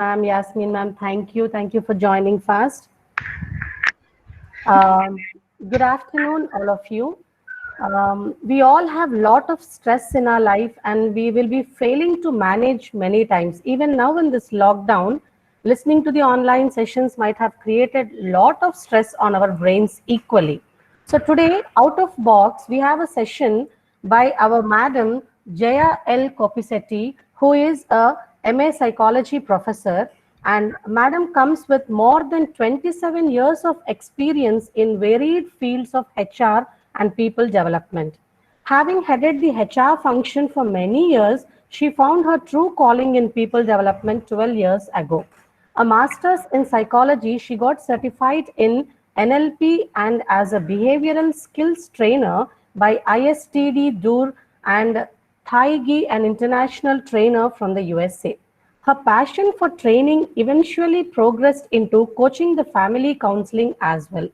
Ma'am, Yasmin ma'am, thank you. Thank you for joining fast. Um, Good afternoon, all of you. We all have lot of stress in our life and we will be failing to manage many times. Even now in this lockdown, listening to the online sessions might have created lot of stress on our brains equally. So today, out of box, we have a session by our madam Jaya L. Kopisetti, who is a MA psychology professor, and madam comes with more than 27 years of experience in varied fields of HR and people development. Having headed the HR function for many years, she found her true calling in people development 12 years ago. A master's in psychology, she got certified in NLP and as a behavioral skills trainer by ISTD Dur and Thaigi, an international trainer from the USA. Her passion for training eventually progressed into coaching the family counseling as well.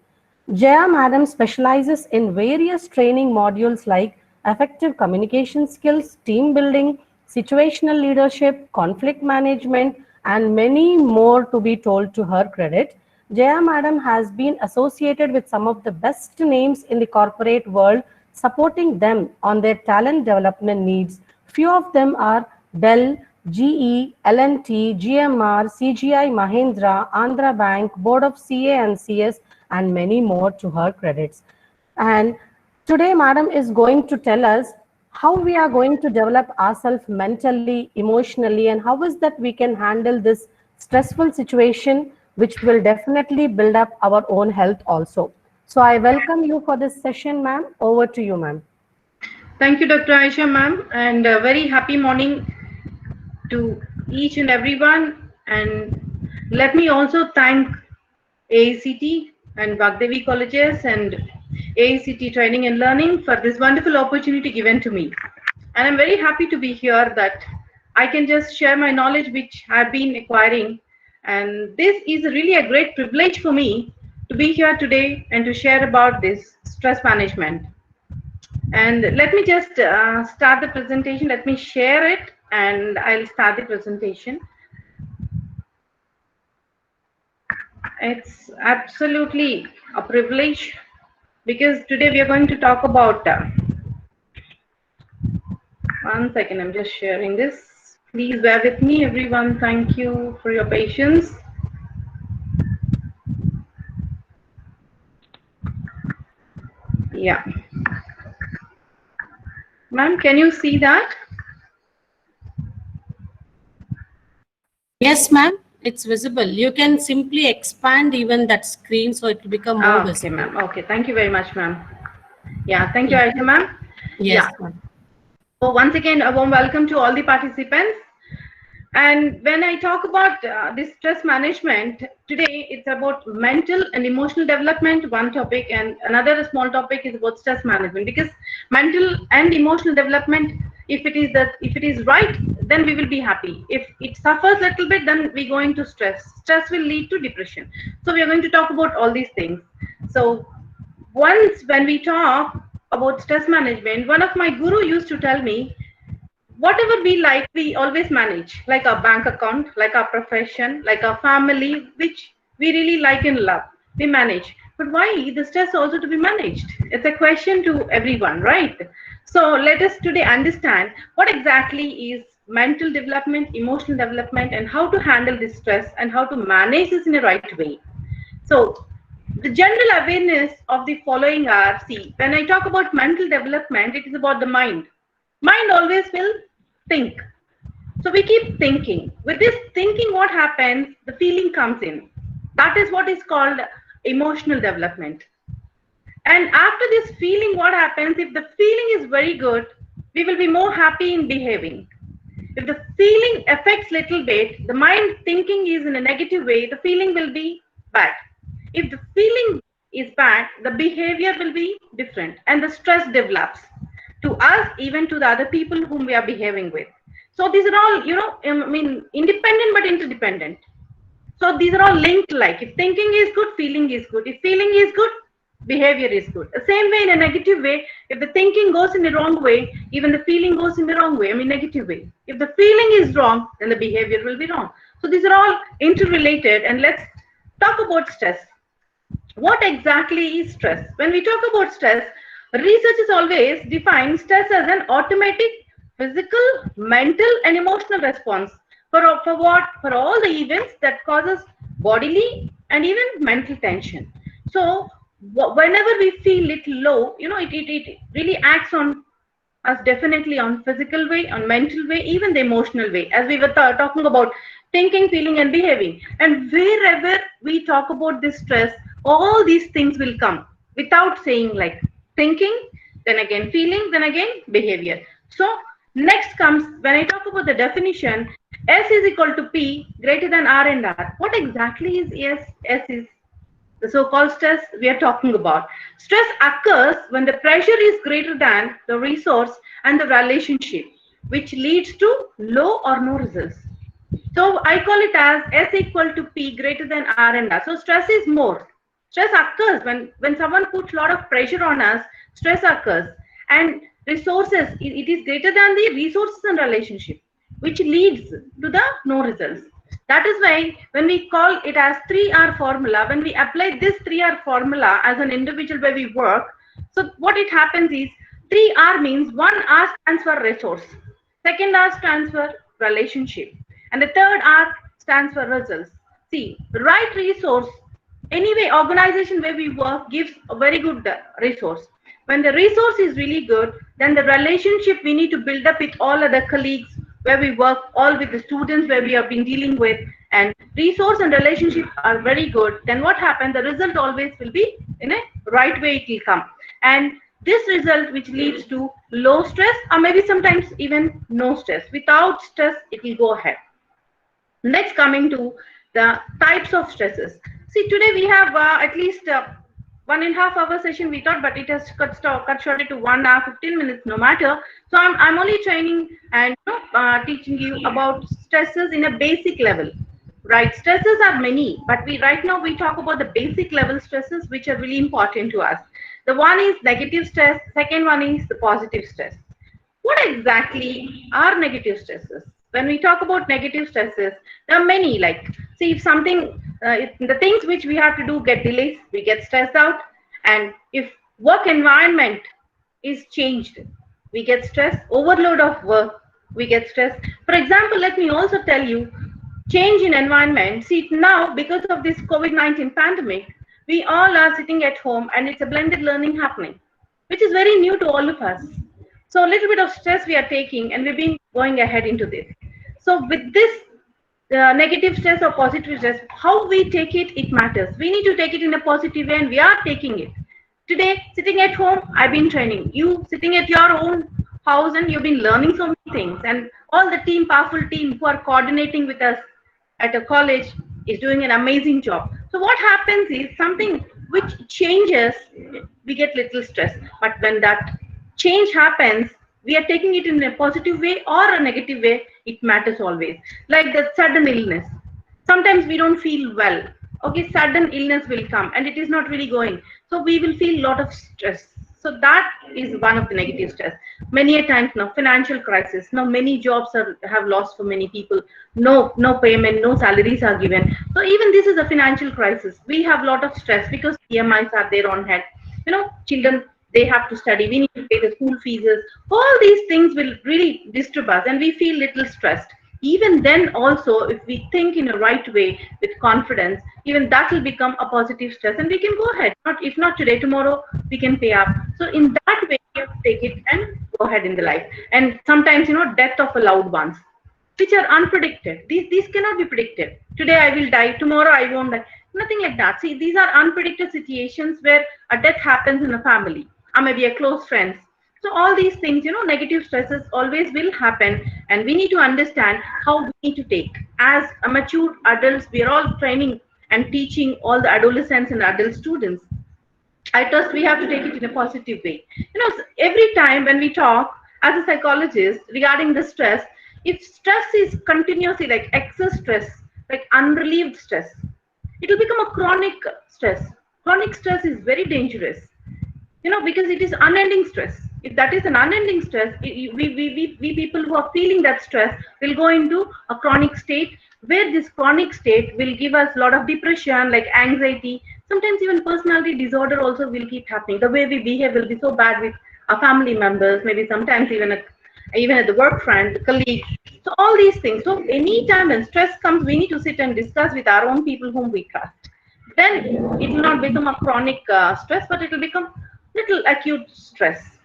Jaya Madam specializes in various training modules like effective communication skills, team building, situational leadership, conflict management, and many more to be told to her credit. Jaya Madam has been associated with some of the best names in the corporate world, supporting them on their talent development needs. Few of them are Dell, GE, L&T, GMR, CGI Mahindra, Andhra Bank, Board of CA and CS, and many more to her credits. And today, Madam is going to tell us how we are going to develop ourselves mentally, emotionally, and how is that we can handle this stressful situation, which will definitely build up our own health also. So I welcome you for this session, ma'am. Over to you, ma'am. Thank you, Dr. Aisha, ma'am, and a very happy morning to each and everyone. And let me also thank AACT and Vagdevi Colleges and AACT Training and Learning for this wonderful opportunity given to me. And I'm very happy to be here that I can just share my knowledge which I've been acquiring. And this is really a great privilege for me to be here today and to share about this stress management. And let me just start the presentation. Let me share it and I'll start the presentation. It's absolutely a privilege because today we are going to talk about, one second, I'm just sharing this. Please bear with me, everyone. Thank you for your patience. Yeah. Ma'am, can you see that? Yes, ma'am. It's visible. You can simply expand even that screen so it will become more Okay, visible. ma'am. Okay, thank you very much, ma'am. Yeah, thank you, Yeah. Aisha, ma'am. Yes, Yeah. ma'am. So once again, a warm welcome to all the participants. And when I talk about this stress management, today it's about mental and emotional development, one topic, and another small topic is about stress management. Because mental and emotional development, if it is right, then we will be happy. If it suffers a little bit, then we go into stress. Stress will lead to depression. So we are going to talk about all these things. So once when we talk about stress management, one of my guru used to tell me whatever we like, we always manage, like our bank account, like our profession, like our family, which we really like and love. We manage. But why the stress also to be managed? It's a question to everyone, right? So let us today understand what exactly is mental development, emotional development, and how to handle this stress and how to manage this in a right way. So the general awareness of the following are, see, when I talk about mental development, it is about the mind. Mind always will think. So we keep thinking. With this thinking, what happens? The feeling comes in. That is what is called emotional development. And after this feeling, what happens? If the feeling is very good, we will be more happy in behaving. If the feeling affects little bit, the mind thinking is in a negative way, the feeling will be bad. If the feeling is bad, the behavior will be different and the stress develops to us, even to the other people whom we are behaving with. So these are all, independent but interdependent. So these are all linked like if thinking is good, feeling is good. If feeling is good, behavior is good. The same way in a negative way, if the thinking goes in the wrong way, even the feeling goes in the wrong way, negative way. If the feeling is wrong, then the behavior will be wrong. So these are all interrelated, and let's talk about stress. What exactly is stress? When we talk about stress, researchers always define stress as an automatic physical, mental, and emotional response for what? For all the events that causes bodily and even mental tension. So whenever we feel little low, it really acts on us definitely on physical way, on mental way, even the emotional way, as we were talking about thinking, feeling, and behaving. And wherever we talk about this stress, all these things will come without saying, like thinking, then again feeling, then again behavior. So next comes, when I talk about the definition, S is equal to P greater than R and R. What exactly is S is the so-called stress we are talking about. Stress occurs when the pressure is greater than the resource and the relationship, which leads to low or no results. So I call it as S equal to P greater than R and R. So stress is more. Stress occurs when someone puts a lot of pressure on us, stress occurs. And resources, it is greater than the resources and relationship, which leads to the no results. That is why when we call it as 3R formula, when we apply this 3R formula as an individual where we work, so what it happens is 3R means 1R stands for resource, second R stands for relationship, and the third R stands for results. See, right resource, anyway, organization where we work gives a very good resource. When the resource is really good, then the relationship we need to build up with all other colleagues where we work, all with the students where we have been dealing with, and resource and relationship are very good, then what happens? The result always will be in a right way, it will come. And this result which leads to low stress, or maybe sometimes even no stress. Without stress, it will go ahead. Next, coming to the types of stresses. See, today we have at least 1.5 hour session we thought, but it has cut short to 1 hour 15 minutes no matter. So I'm only training and teaching you about stresses in a basic level. Right, stresses are many, but we right now we talk about the basic level stresses which are really important to us. The one is negative stress, second one is the positive stress. What exactly are negative stresses? When we talk about negative stresses, there are many. Like, see, if something, the things which we have to do get delays, we get stressed out. And if work environment is changed, we get stressed. Overload of work, we get stressed. For example, let me also tell you, change in environment. See, now because of this COVID-19 pandemic, we all are sitting at home and it's a blended learning happening, which is very new to all of us. So a little bit of stress we are taking, and we've been going ahead into this. So with this negative stress or positive stress, how we take it, it matters. We need to take it in a positive way, and we are taking it. Today, sitting at home, I've been training. You sitting at your own house, and you've been learning so many things. And all the team, powerful team who are coordinating with us at a college is doing an amazing job. So what happens is something which changes, we get little stress. But when that change happens, we are taking it in a positive way or a negative way, it matters always. Like the sudden illness. Sometimes we don't feel well. Okay, sudden illness will come and it is not really going. So we will feel a lot of stress. So that is one of the negative stress. Many a times now, financial crisis. Now many jobs have lost for many people. No payment, no salaries are given. So even this is a financial crisis. We have a lot of stress because EMIs are there on hand. Children, they have to study. We need to pay the school fees. All these things will really disturb us, and we feel little stressed. Even then, also, if we think in a right way with confidence, even that will become a positive stress, and we can go ahead. Not if not today, tomorrow we can pay up. So in that way, you have to take it and go ahead in the life. And sometimes, death of a loved ones, which are unpredicted. These cannot be predicted. Today I will die, tomorrow I won't die. Nothing like that. See, these are unpredicted situations where a death happens in a family, or maybe a close friend. So all these things, negative stresses always will happen, and we need to understand how we need to take. As a mature adults, we are all training and teaching all the adolescents and adult students. I trust we have to take it in a positive way. Every time when we talk as a psychologist regarding the stress, if stress is continuously like excess stress, like unrelieved stress, it will become a chronic stress. Chronic stress is very dangerous, because it is unending stress. If that is an unending stress, we people who are feeling that stress will go into a chronic state where this chronic state will give us a lot of depression, like anxiety, sometimes even personality disorder also will keep happening. The way we behave will be so bad with our family members, maybe sometimes even at the work front, colleagues. So all these things. So anytime when stress comes, we need to sit and discuss with our own people whom we trust. Then it will not become a chronic stress, but it will become little acute stress.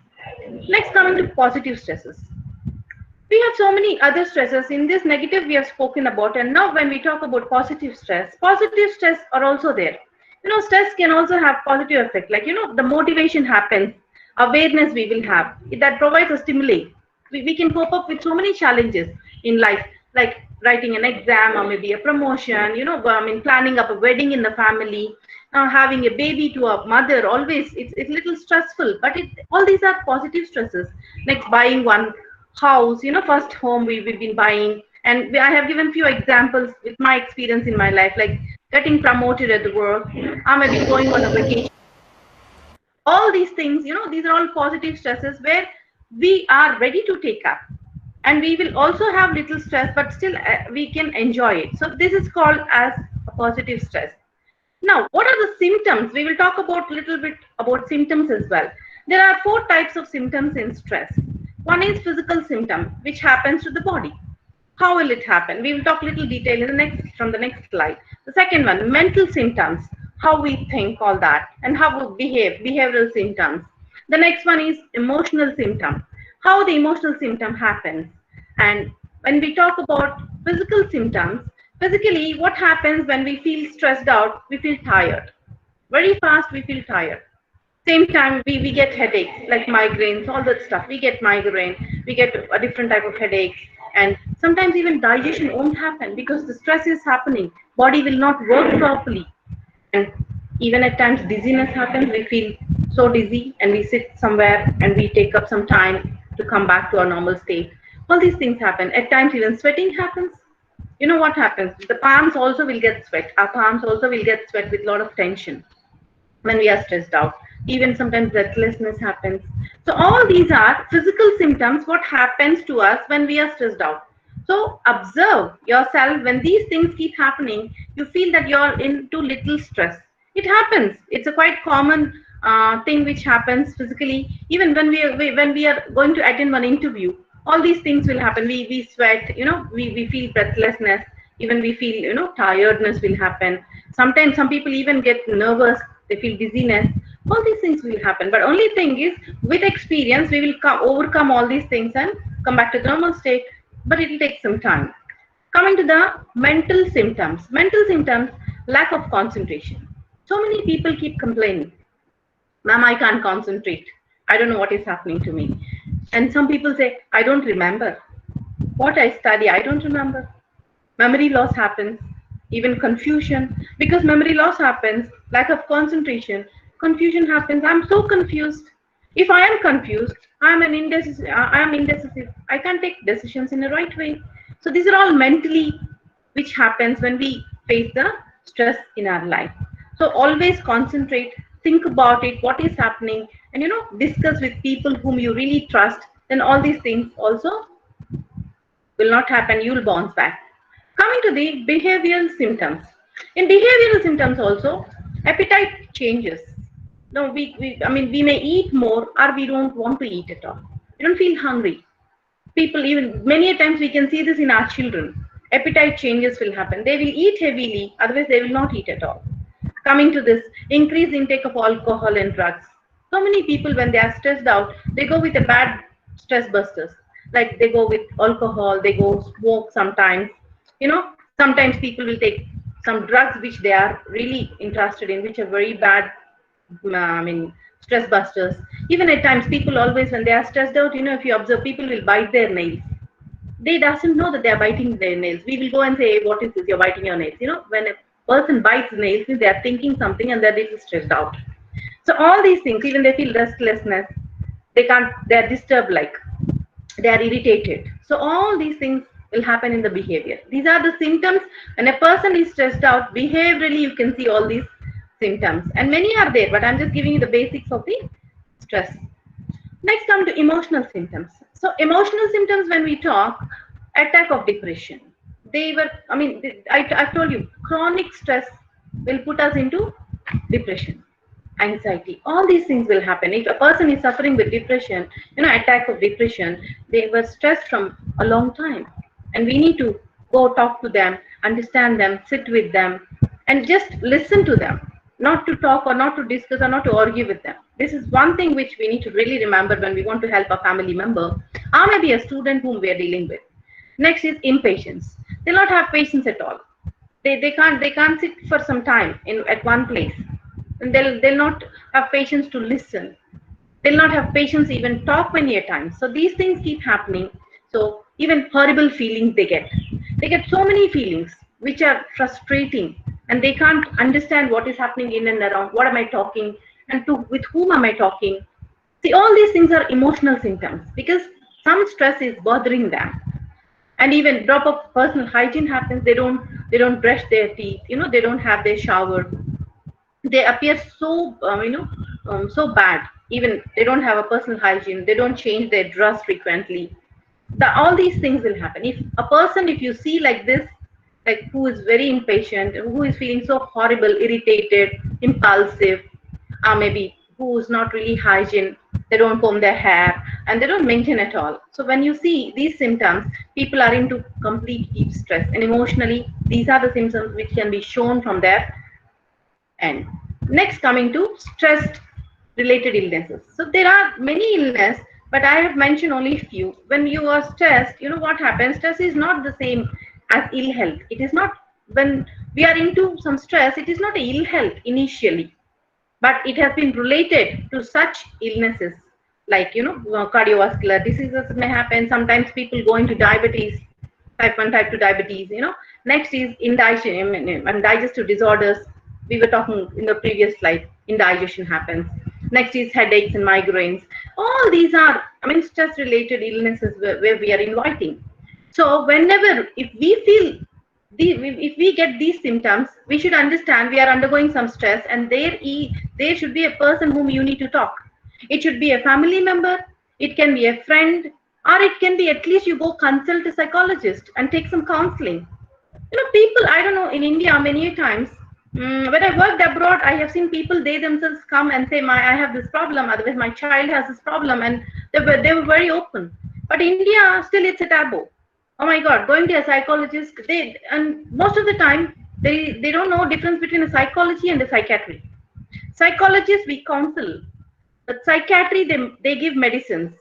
Next, coming to positive stresses. We have so many other stresses. In this negative we have spoken about, and now when we talk about positive stress are also there. Stress can also have positive effect, like the motivation happens, awareness we will have, that provides a stimuli. We can cope up with so many challenges in life, like writing an exam or maybe a promotion, planning up a wedding in the family, having a baby to a mother. Always it's little stressful, but all these are positive stresses. Next, buying one house, first home we've been buying. And I have given few examples with my experience in my life, like getting promoted at the work, I may be going on a vacation. All these things, these are all positive stresses where we are ready to take up. And we will also have little stress, but still we can enjoy it. So this is called as a positive stress. Now, what are the symptoms? We will talk about little bit about symptoms as well. There are 4 types of symptoms in stress. One is physical symptom, which happens to the body. How will it happen? We will talk little detail in from the next slide. The second one, mental symptoms, how we think, all that, and how we behave, behavioral symptoms. The next one is emotional symptom, how the emotional symptom happens. And when we talk about physical symptoms, physically, what happens when we feel stressed out? We feel tired. Very fast, we feel tired. Same time, we get headaches, like migraines, all that stuff. We get migraine, we get a different type of headaches. And sometimes even digestion won't happen because the stress is happening. Body will not work properly. And even at times dizziness happens. We feel so dizzy and we sit somewhere and we take up some time to come back to our normal state. All these things happen. At times even sweating happens. You know what happens? The palms also will get sweat. Our palms also will get sweat with a lot of tension when we are stressed out. Even sometimes breathlessness happens. So all these are physical symptoms, what happens to us when we are stressed out. So observe yourself. When these things keep happening, you feel that you're into little stress. It happens. It's a quite common thing which happens physically. Even when we are going to attend one interview, all these things will happen. We sweat, we feel breathlessness. Even we feel, tiredness will happen. Sometimes some people even get nervous, they feel dizziness. All these things will happen, but only thing is, with experience we will overcome all these things and come back to the normal state, but it will take some time. Coming to the mental symptoms, lack of concentration. So many people keep complaining, ma'am, I can't concentrate, I don't know what is happening to me. And some people say, I don't remember what I study, I don't remember. Memory loss happens, even confusion, because memory loss happens, lack of concentration, confusion happens. I'm so confused. If I am confused, I am indecisive, I can't take decisions in the right way. So these are all mentally which happens when we face the stress in our life. So always concentrate, think about it, what is happening, and discuss with people whom you really trust. Then all these things also will not happen, you will bounce back. Coming to the behavioral symptoms. In behavioral symptoms also, appetite changes. No, we may eat more or we don't want to eat at all. We don't feel hungry. People, even many a times we can see this in our children. Appetite changes will happen. They will eat heavily, otherwise they will not eat at all. Coming to this, increased intake of alcohol and drugs. So many people, when they are stressed out, they go with a bad stress busters. Like they go with alcohol, they go smoke sometimes. Sometimes people will take some drugs which they are really interested in, which are very bad, stress busters. Even at times, people always, when they are stressed out, if you observe, people will bite their nails. They doesn't know that they are biting their nails. We will go and say, what is this? You're biting your nails. When a person bites nails, they are thinking something and they're little stressed out. So all these things, even they feel restlessness, they're disturbed, like they are irritated. So all these things will happen in the behavior. These are the symptoms. When a person is stressed out, behaviorally you can see all these symptoms, and many are there, but I'm just giving you the basics of the stress. Next, come to emotional symptoms. So emotional symptoms, when we talk, attack of depression, they were, I mean, I've told you, chronic stress will put us into depression, anxiety. All these things will happen. If a person is suffering with depression, attack of depression, they were stressed from a long time. And we need to go talk to them, understand them, sit with them, and just listen to them. Not to talk or not to discuss or not to argue with them. This is one thing which we need to really remember when we want to help a family member or maybe a student whom we are dealing with. Next is impatience. They'll not have patience at all. They can't sit for some time in at one place. And they'll not have patience to listen. They'll not have patience to even talk many a time. So these things keep happening. So even horrible feelings they get. They get so many feelings which are frustrating, and they can't understand what is happening in and around. What am I talking? And to with whom am I talking? See, all these things are emotional symptoms because some stress is bothering them. And even drop of personal hygiene happens. They don't brush their teeth. They don't have their shower. They appear so so bad. Even they don't have a personal hygiene. They don't change their dress frequently. All these things will happen if a person, if you see like this, like who is very impatient, who is feeling so horrible, irritated, impulsive, or maybe who's not really hygiene, they don't comb their hair and they don't maintain at all. So when you see these symptoms, people are into complete deep stress, and emotionally these are the symptoms which can be shown from their end. Next, coming to stress related illnesses. So there are many illness, but I have mentioned only few. When you are stressed, you know what happens? Stress is not the same as ill health. It is not. When we are into some stress, it is not a ill health initially, but it has been related to such illnesses like cardiovascular diseases may happen. Sometimes people go into diabetes, type 1, type 2 diabetes. Next is indigestion and digestive disorders. We were talking in the previous slide. Indigestion happens. Next is headaches and migraines. All these are, stress related illnesses where we are inviting. So whenever, if we feel if we get these symptoms, we should understand we are undergoing some stress, and there should be a person whom you need to talk. It should be a family member, it can be a friend, or it can be at least you go consult a psychologist and take some counseling. People, I don't know, in India many times, when I worked abroad, I have seen people, they themselves come and say, I have this problem, otherwise my child has this problem, and they were very open. But India, still it's a taboo. Oh my God, going to a psychologist, and most of the time, they don't know difference between a psychology and a psychiatry. Psychologists, we counsel, but psychiatry, they give medicines.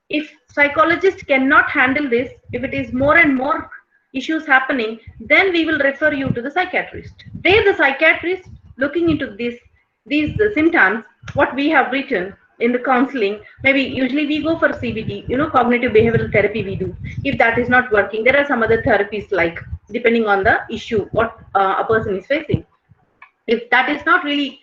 If psychologists cannot handle this, if it is more and more issues happening, then we will refer you to the psychiatrist. They, the psychiatrist, looking into these symptoms, what we have written in the counseling, maybe usually we go for CBT, cognitive behavioral therapy we do. If that is not working, there are some other therapies, like depending on the issue, what a person is facing. If that is not really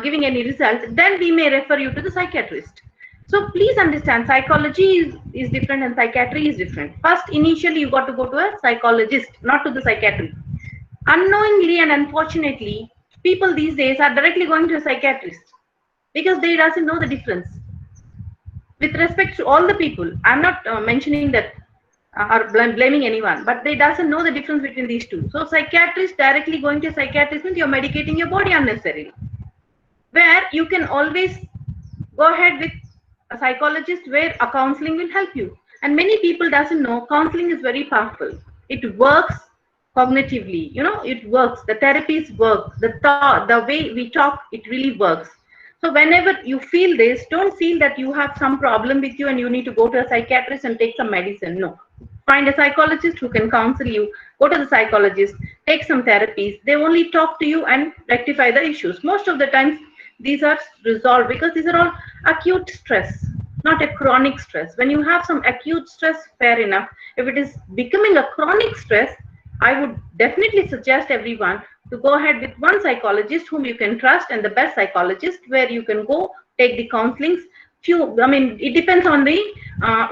giving any result, then we may refer you to the psychiatrist. So please understand, psychology is different and psychiatry is different. First, initially, you got to go to a psychologist, not to the psychiatrist. Unknowingly and unfortunately, people these days are directly going to a psychiatrist because they doesn't know the difference. With respect to all the people, I'm not mentioning that or blaming anyone, but they doesn't know the difference between these two. So psychiatrist, directly going to a psychiatrist means you're medicating your body unnecessarily. Where you can always go ahead with a psychologist, where a counseling will help you. And many people doesn't know counseling is very powerful. It works cognitively, it works. The therapies work. The way we talk, it really works. So whenever you feel this, don't feel that you have some problem with you and you need to go to a psychiatrist and take some medicine. No. Find a psychologist who can counsel you. Go to the psychologist, take some therapies. They only talk to you and rectify the issues. Most of the times, these are resolved because these are all acute stress, not a chronic stress. When you have some acute stress, fair enough. If it is becoming a chronic stress, I would definitely suggest everyone to go ahead with one psychologist whom you can trust, and the best psychologist, where you can go take the counselings. It depends on the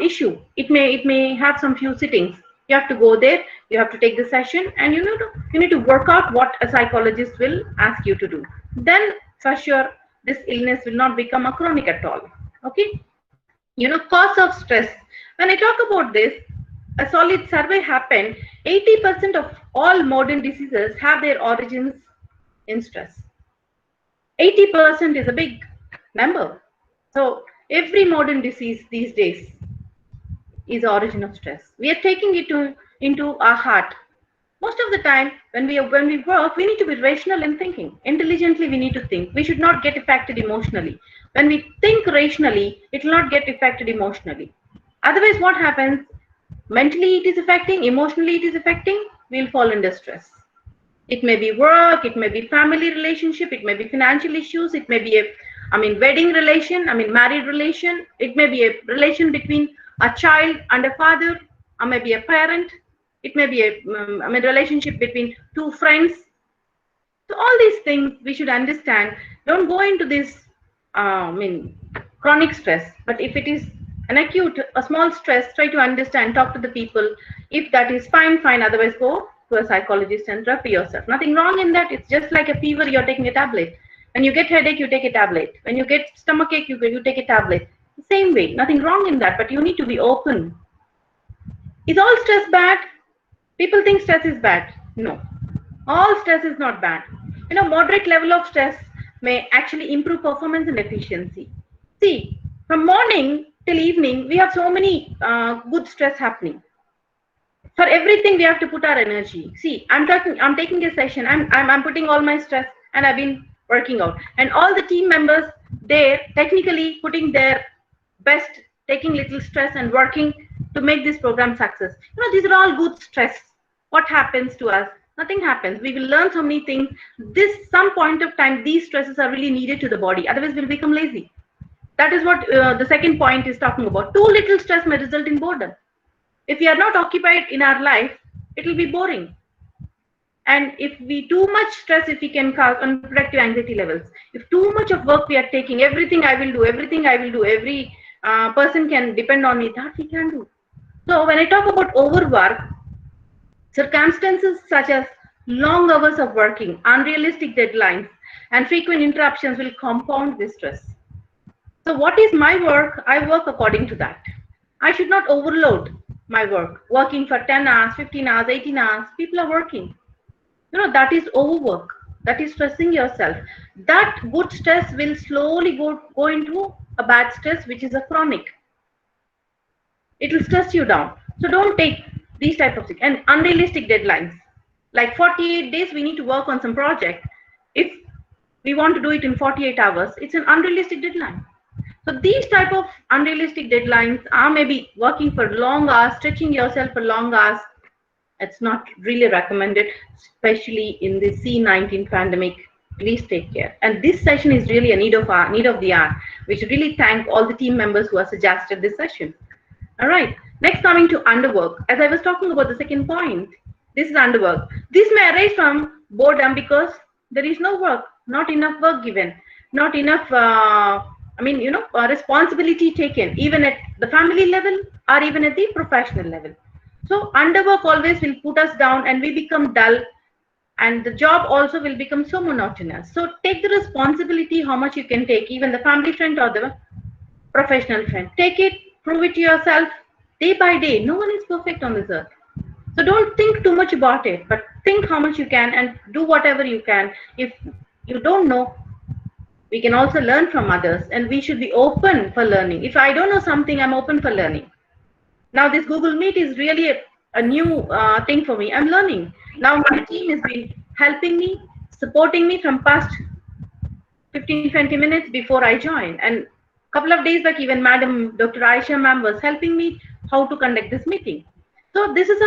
issue. It may have some few sittings. You have to go there, you have to take the session, and you need to work out what a psychologist will ask you to do. Then for sure this illness will not become a chronic at all. Okay. Cause of stress. When I talk about this, a solid survey happened. 80% of all modern diseases have their origins in stress. 80% is a big number. So every modern disease these days is the origin of stress. We are taking it into our heart. Most of the time, when we work, we need to be rational in thinking. Intelligently, we need to think. We should not get affected emotionally. When we think rationally, it will not get affected emotionally. Otherwise, what happens? Mentally, it is affecting. Emotionally, it is affecting. We'll fall under stress. It may be work. It may be family relationship. It may be financial issues. It may be wedding relation. Married relation. It may be a relation between a child and a father, or maybe a parent. It may be a relationship between two friends. So all these things we should understand. Don't go into this chronic stress. But if it is an acute, a small stress, try to understand, talk to the people. If that is fine, fine. Otherwise, go to a psychologist and therapy yourself. Nothing wrong in that. It's just like a fever, you're taking a tablet. When you get headache, you take a tablet. When you get stomachache, you take a tablet. Same way, nothing wrong in that, but you need to be open. Is all stress bad? People think stress is bad. No, all stress is not bad. Moderate level of stress may actually improve performance and efficiency. See, from morning till evening, we have so many good stress happening. For everything, we have to put our energy. See, I'm taking a session. I'm putting all my stress, and I've been working out. And all the team members, they're technically putting their best, taking little stress and working to make this program success. These are all good stress. What happens to us? Nothing happens. We will learn so many things. Some point of time, these stresses are really needed to the body. Otherwise, we'll become lazy. That is what the second point is talking about. Too little stress may result in boredom. If we are not occupied in our life, it will be boring. And if we too much stress, if we can cause unproductive anxiety levels, if too much of work we are taking, everything I will do, every person can depend on me, that we can do. So when I talk about overwork, circumstances such as long hours of working, unrealistic deadlines, and frequent interruptions will compound this stress. So what is my work? I work according to that. I should not overload my work. Working for 10 hours, 15 hours, 18 hours, people are working. That is overwork. That is stressing yourself. That good stress will slowly go into a bad stress, which is a chronic. It will stress you down. So don't take these type of things. And unrealistic deadlines. Like 48 days, we need to work on some project. If we want to do it in 48 hours, it's an unrealistic deadline. So these type of unrealistic deadlines are maybe working for long hours, stretching yourself for long hours. It's not really recommended, especially in the C-19 pandemic. Please take care. And this session is really a need of the hour. We should really thank all the team members who have suggested this session. All right. Next, coming to underwork. As I was talking about the second point, this is underwork. This may arise from boredom because there is no work, not enough work given, not enough responsibility taken, even at the family level or even at the professional level. So underwork always will put us down and we become dull, and the job also will become so monotonous. So take the responsibility, how much you can take, even the family friend or the professional friend. Take it, prove it to yourself day by day. No one is perfect on this earth. So don't think too much about it, but think how much you can and do whatever you can. If you don't know, we can also learn from others, and we should be open for learning. If I don't know something, I'm open for learning. Now this Google Meet is really a new thing for me. I'm learning. Now my team has been helping me, supporting me from past 15-20 minutes before I joined. And a couple of days back, even Madam Dr. Aisha ma'am was helping me how to conduct this meeting. So this is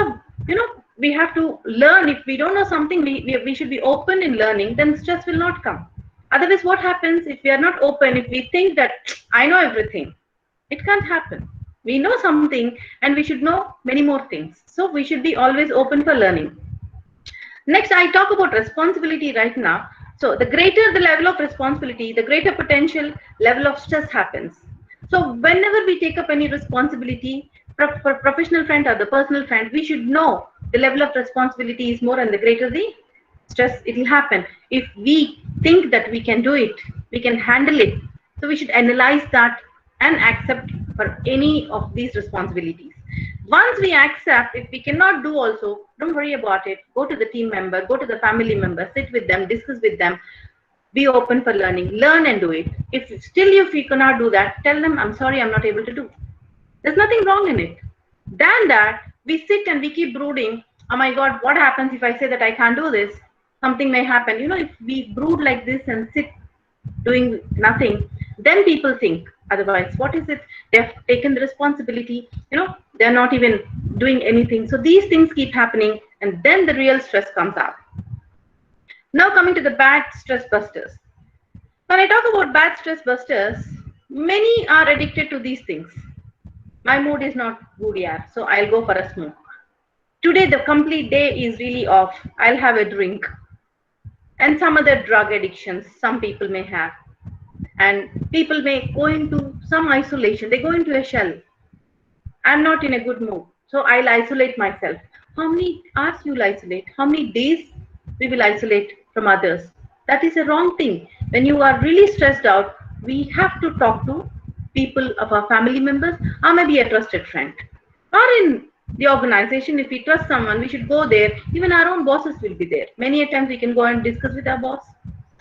we have to learn. If we don't know something, we should be open in learning, then stress will not come. Otherwise, what happens if we are not open, if we think that I know everything, it can't happen. We know something and we should know many more things. So we should be always open for learning. Next, I talk about responsibility right now. So the greater the level of responsibility, the greater potential level of stress happens. So whenever we take up any responsibility, for professional friend or the personal friend, we should know the level of responsibility is more, and the greater the stress, it will happen. If we think that we can do it, we can handle it, so we should analyze that and accept for any of these responsibilities. Once we accept, if we cannot do also, don't worry about it. Go to the team member, go to the family member, sit with them, discuss with them, be open for learning, learn and do it. If still you cannot do that, tell them, I'm sorry, I'm not able to do. There's nothing wrong in it. Than that, we sit and we keep brooding, oh my God, what happens if I say that I can't do this? Something may happen. If we brood like this and sit doing nothing, then people think otherwise. What is it? They've taken the responsibility, they're not even doing anything. So these things keep happening, and then the real stress comes out. Now coming to the bad stress busters. When I talk about bad stress busters, many are addicted to these things. My mood is not good, yeah, so I'll go for a smoke. Today the complete day is really off. I'll have a drink. And some other drug addictions some people may have. And people may go into some isolation. They go into a shell. I'm not in a good mood, so I'll isolate myself. How many hours you'll isolate? How many days we will isolate from others? That is a wrong thing. When you are really stressed out, we have to talk to people of our family members, or maybe a trusted friend. Or in the organization, if we trust someone, we should go there. Even our own bosses will be there. Many a times we can go and discuss with our boss,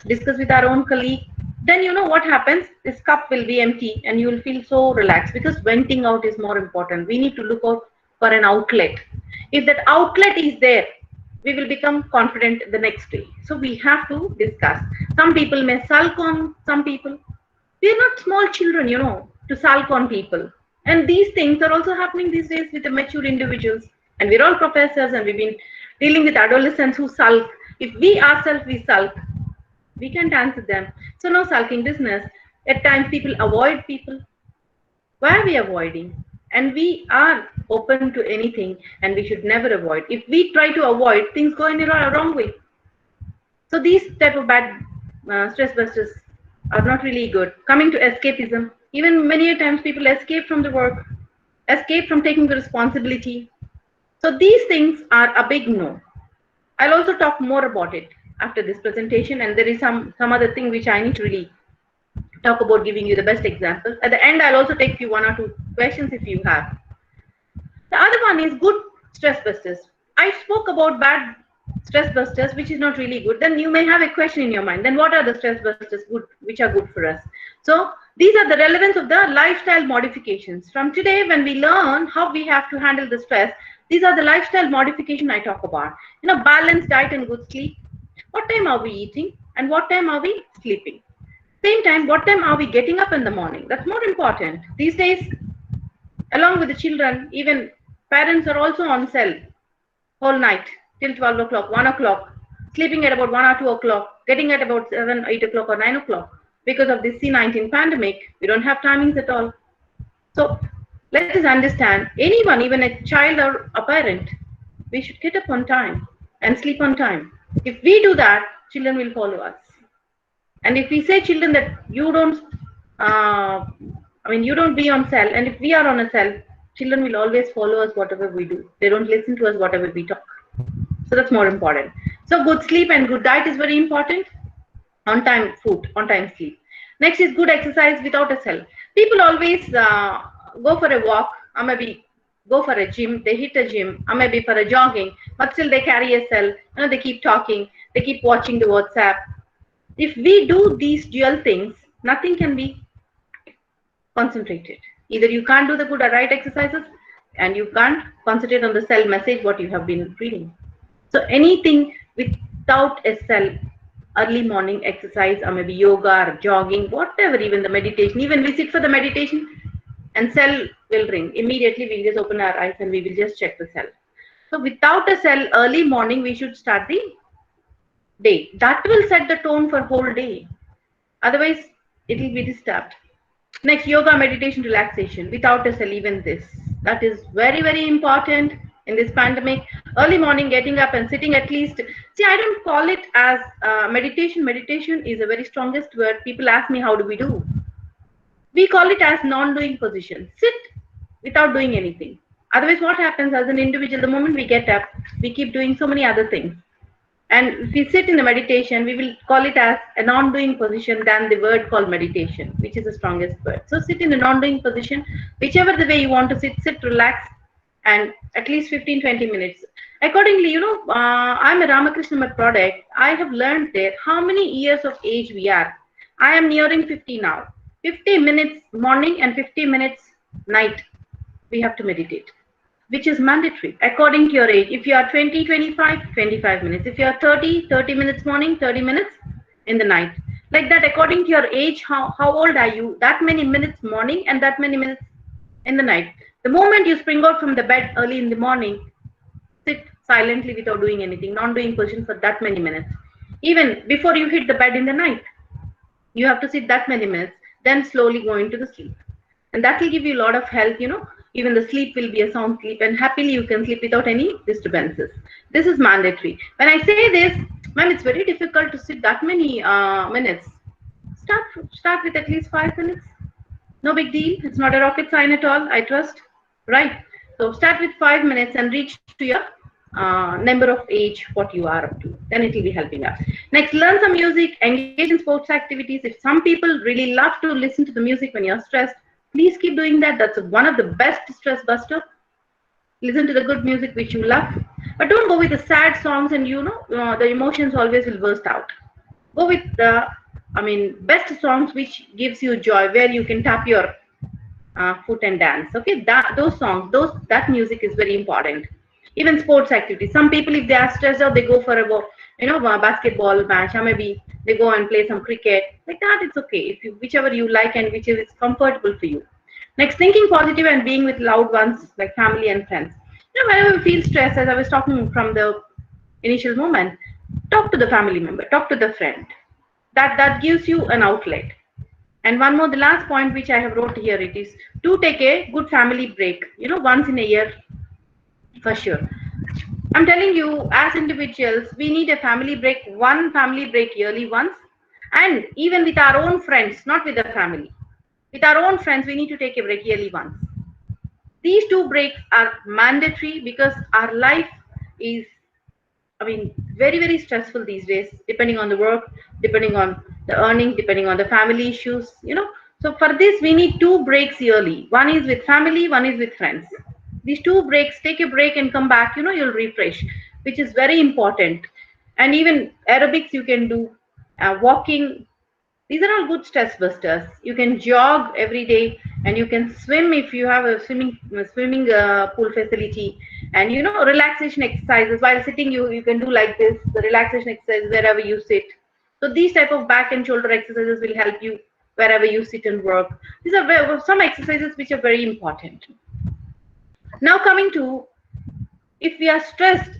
discuss with our own colleague. Then you know what happens? This cup will be empty and you will feel so relaxed, because venting out is more important. We need to look out for an outlet. If that outlet is there, we will become confident the next day. So we have to discuss. Some people may sulk on some people. We are not small children, to sulk on people. And these things are also happening these days with the mature individuals. And we're all professors, and we've been dealing with adolescents who sulk. If we ourselves we sulk, we can't answer them. So no sulking business. At times people avoid people. Why are we avoiding? And we are open to anything, and we should never avoid. If we try to avoid, things go in a wrong way. So these type of bad stress busters are not really good. Coming to escapism, even many a times people escape from the work, escape from taking the responsibility. So these things are a big no. I'll also talk more about it after this presentation, and there is some other thing which I need to really talk about, giving you the best examples. At the end, I'll also take you one or two questions if you have. The other one is good stress busters. I spoke about bad stress busters, which is not really good. Then you may have a question in your mind. Then what are the stress busters good, which are good for us? So these are the relevance of the lifestyle modifications. From today, when we learn how we have to handle the stress, these are the lifestyle modification I talk about. Balanced diet and good sleep. What time are we eating and what time are we sleeping? Same time, what time are we getting up in the morning? That's more important. These days, along with the children, even parents are also on cell whole night till 12 o'clock, 1 o'clock, sleeping at about 1 or 2 o'clock, getting at about 7, 8 o'clock or 9 o'clock. Because of this C-19 pandemic, we don't have timings at all. So let us understand, anyone, even a child or a parent, we should get up on time and sleep on time. If we do that, children will follow us. And if we say children that you don't be on cell, and if we are on a cell, children will always follow us whatever we do. They don't listen to us whatever we talk. So that's more important. So good sleep and good diet is very important. On time food, on time sleep. Next is good exercise without a cell. People always go for a walk, or maybe go for a gym. They hit a gym, or maybe for a jogging, but still they carry a cell. They keep talking. They keep watching the WhatsApp. If we do these dual things, nothing can be concentrated. Either you can't do the good or right exercises, and you can't concentrate on the cell message what you have been reading. So anything without a cell, early morning exercise, or maybe yoga or jogging, whatever, even the meditation, even we sit for the meditation and cell will ring. Immediately we'll just open our eyes and we will just check the cell. So without a cell, early morning we should start the day. That will set the tone for whole day. Otherwise, it will be disturbed. Next, yoga, meditation, relaxation. Without a cell, even this. That is very, very important in this pandemic. Early morning, getting up and sitting at least. See, I don't call it as meditation. Meditation is a very strongest word. People ask me, how do we do? We call it as non-doing position. Sit without doing anything. Otherwise, what happens as an individual, the moment we get up, we keep doing so many other things. And if we sit in the meditation, we will call it as a non-doing position than the word called meditation, which is the strongest word. So sit in a non-doing position, whichever the way you want to sit, relax, and at least 15-20 minutes. Accordingly, I'm a Ramakrishna Math product. I have learned there how many years of age we are. I am nearing 50 now. 50 minutes morning and 50 minutes night we have to meditate, which is mandatory according to your age. If you are 20, 25, 25 minutes. If you are 30, 30 minutes morning, 30 minutes in the night. Like that, according to your age, how old are you? That many minutes morning and that many minutes in the night. The moment you spring out from the bed early in the morning, sit silently without doing anything, not doing position for that many minutes. Even before you hit the bed in the night, you have to sit that many minutes, then slowly go into the sleep. And that will give you a lot of help, even the sleep will be a sound sleep, and happily you can sleep without any disturbances. This is mandatory. When I say this, ma'am, it's very difficult to sit that many minutes. Start with at least 5 minutes. No big deal. It's not a rocket science at all, I trust. Right? So start with 5 minutes and reach to your number of age what you are up to. Then it will be helping us. Next, learn some music, engage in sports activities. If some people really love to listen to the music when you're stressed, please keep doing that. That's one of the best stress buster. Listen to the good music which you love, but don't go with the sad songs, and the emotions always will burst out. Go with the best songs which gives you joy, where you can tap your foot and dance. Okay, those songs, that music is very important. Even sports activities, some people, if they are stressed out, they go for a basketball match, or maybe they go and play some cricket. Like that, it's okay, if you, whichever you like and whichever is comfortable for you. Next, thinking positive and being with loved ones like family and friends. Whenever we feel stressed, as I was talking from the initial moment, talk to the family member, talk to the friend. That gives you an outlet. And one more, the last point which I have wrote here, it is to take a good family break, once in a year, for sure. I'm telling you, as individuals, we need a family break, one family break yearly once, and even with our own friends, not with the family. With our own friends, we need to take a break yearly once. These two breaks are mandatory because our life is, very, very stressful these days, depending on the work, depending on the earning, depending on the family issues. So for this, we need two breaks yearly. One is with family, one is with friends. These two breaks, take a break and come back, you'll refresh, which is very important. And even aerobics you can do, walking. These are all good stress busters. You can jog every day, and you can swim if you have a swimming pool facility. And relaxation exercises while sitting. You can do like this, the relaxation exercise wherever you sit. So these type of back and shoulder exercises will help you wherever you sit and work. These are some exercises which are very important. Now coming to, if we are stressed,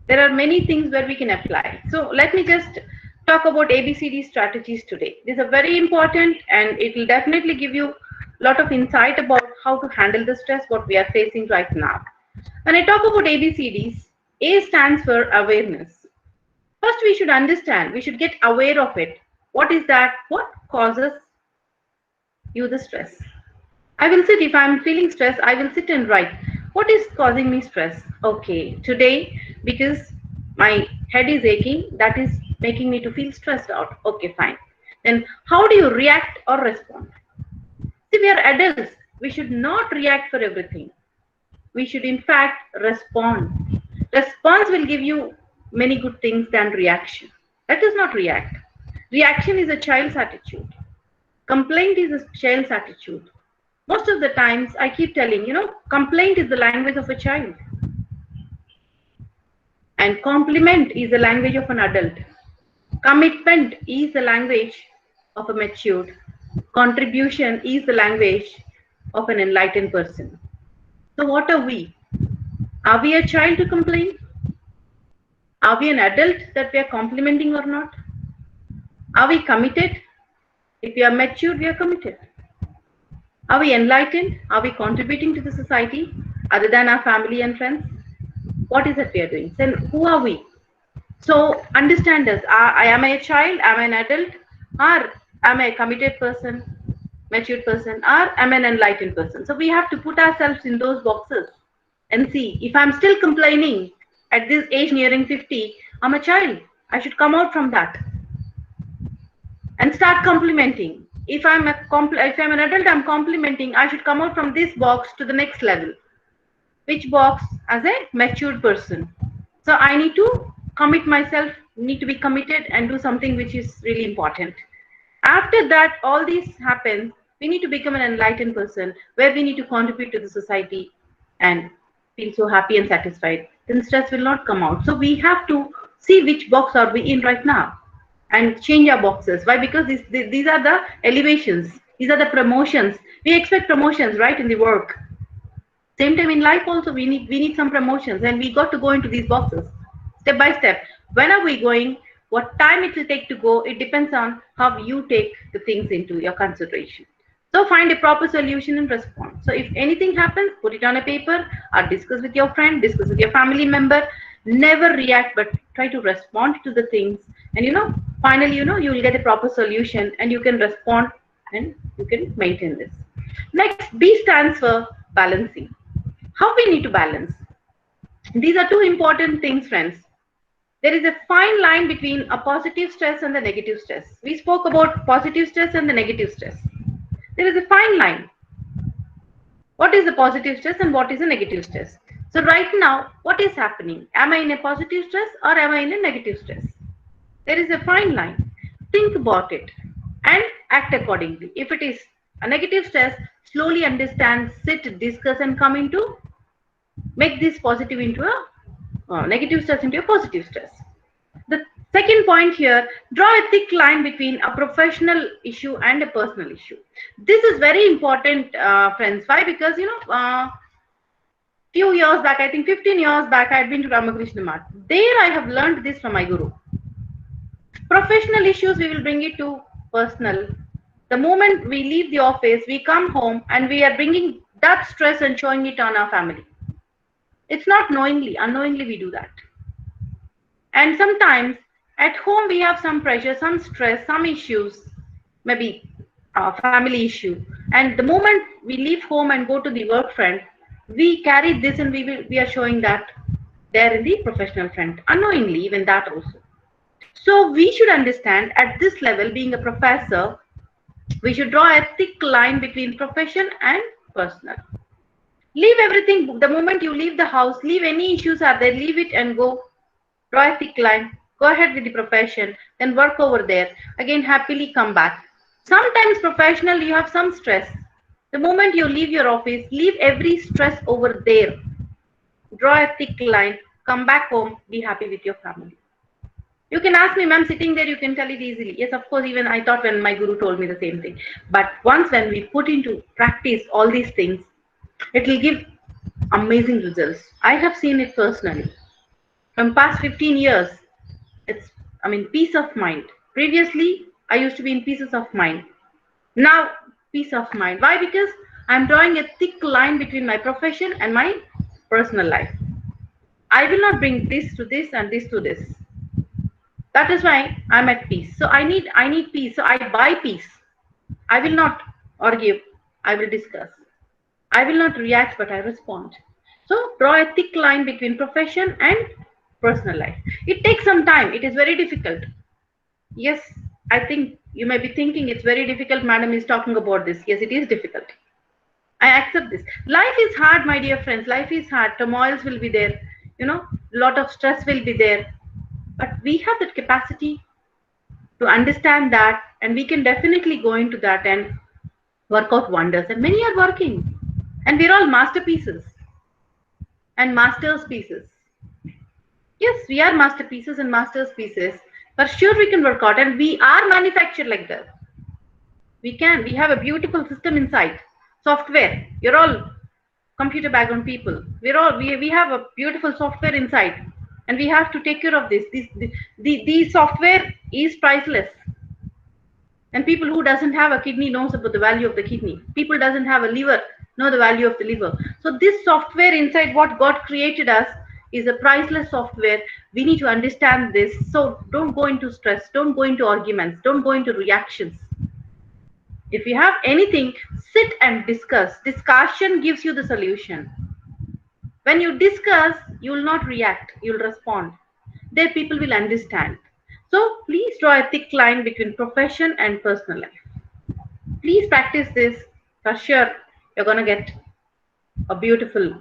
there are many things where we can apply. So let me just talk about ABCD strategies today. These are very important, and it will definitely give you a lot of insight about how to handle the stress what we are facing right now. When I talk about ABCDs, A stands for awareness. First, we should understand, we should get aware of it. What is that? What causes you the stress? I will sit, if I'm feeling stressed, I will sit and write. What is causing me stress? Okay, today, because my head is aching, that is making me to feel stressed out. Okay, fine. Then how do you react or respond? See, we are adults. We should not react for everything. We should in fact respond. Response will give you many good things than reaction. Let us not react. Reaction is a child's attitude. Complaint is a child's attitude. Most of the times I keep telling, complaint is the language of a child. And compliment is the language of an adult. Commitment is the language of a matured. Contribution is the language of an enlightened person. So what are we? Are we a child to complain? Are we an adult that we are complimenting or not? Are we committed? If we are matured, we are committed. Are we enlightened? Are we contributing to the society other than our family and friends? What is it we are doing? Then who are we? So understand this. Am I a child? Am I an adult? Or am I a committed person, matured person? Or am I an enlightened person? So we have to put ourselves in those boxes and see, if I'm still complaining at this age nearing 50, I'm a child. I should come out from that and start complimenting. If I'm an adult, I'm complimenting, I should come out from this box to the next level. which box as a matured person. So I need to commit myself, need to be committed and do something which is really important. After that, all these happens, we need to become an enlightened person where we need to contribute to the society and feel so happy and satisfied. Then stress will not come out. So we have to see which box are we in right now and change our boxes. Why? Because these are the elevations. These are the promotions. We expect promotions, right, in the work. Same time in life also we need some promotions, and we got to go into these boxes step by step. When are we going? What time it will take to go? It depends on how you take the things into your consideration. So find a proper solution and respond. So if anything happens, put it on a paper or discuss with your friend, discuss with your family member. Never react, but try to respond to the things. And finally, you will get a proper solution and you can respond and you can maintain this. Next, B stands for balancing. How we need to balance? These are two important things, friends. There is a fine line between a positive stress and the negative stress. We spoke about positive stress and the negative stress. There is a fine line. What is the positive stress and what is the negative stress? So right now, what is happening? Am I in a positive stress or am I in a negative stress? There is a fine line. Think about it and act accordingly. If it is a negative stress, slowly understand, sit, discuss, and come into make this positive into a negative stress into a positive stress. The second point here, draw a thick line between a professional issue and a personal issue. This is very important, friends. Why? Because few years back, I think 15 years back, I had been to Ramakrishna Math. There I have learned this from my guru. Professional issues, we will bring it to personal. The moment we leave the office, we come home and we are bringing that stress and showing it on our family. It's not knowingly, unknowingly we do that. And sometimes at home we have some pressure, some stress, some issues, maybe a family issue. And the moment we leave home and go to the work front, we carry this and we are showing that there in the professional front, unknowingly, even that also. So we should understand at this level, being a professor, we should draw a thick line between profession and personal. Leave everything. The moment you leave the house, leave any issues are there, leave it and go. Draw a thick line. Go ahead with the profession. Then work over there. Again, happily come back. Sometimes professional, you have some stress. The moment you leave your office, leave every stress over there. Draw a thick line. Come back home. Be happy with your family. You can ask me, ma'am, sitting there, you can tell it easily. Yes, of course, even I thought when my guru told me the same thing. But once when we put into practice all these things, it will give amazing results. I have seen it personally. From past 15 years, peace of mind. Previously, I used to be in pieces of mind. Now, peace of mind. Why? Because I'm drawing a thick line between my profession and my personal life. I will not bring this to this and this to this. That is why I'm at peace. So I need peace. So I buy peace. I will not argue. I will discuss. I will not react, but I respond. So draw a thick line between profession and personal life. It takes some time. It is very difficult. Yes, I think you may be thinking it's very difficult. Madam is talking about this. Yes, it is difficult. I accept this. Life is hard, my dear friends. Life is hard. Turmoils will be there. Lot of stress will be there. But we have that capacity to understand that, and we can definitely go into that and work out wonders. And many are working. And we're all masterpieces and masters pieces. Yes, we are masterpieces and masters pieces. For sure, we can work out, and we are manufactured like that. We can. We have a beautiful system inside. Software. You're all computer background people. We have a beautiful software inside, and we have to take care of this. The software is priceless. And people who doesn't have a kidney knows about the value of the kidney. People doesn't have a liver know the value of the liver. So this software inside what God created us is a priceless software. We need to understand this. So don't go into stress. Don't go into arguments. Don't go into reactions. If you have anything, sit and discuss. Discussion gives you the solution. When you discuss, you will not react. You will respond. There people will understand. So please draw a thick line between profession and personal life. Please practice this. For sure, you're going to get a beautiful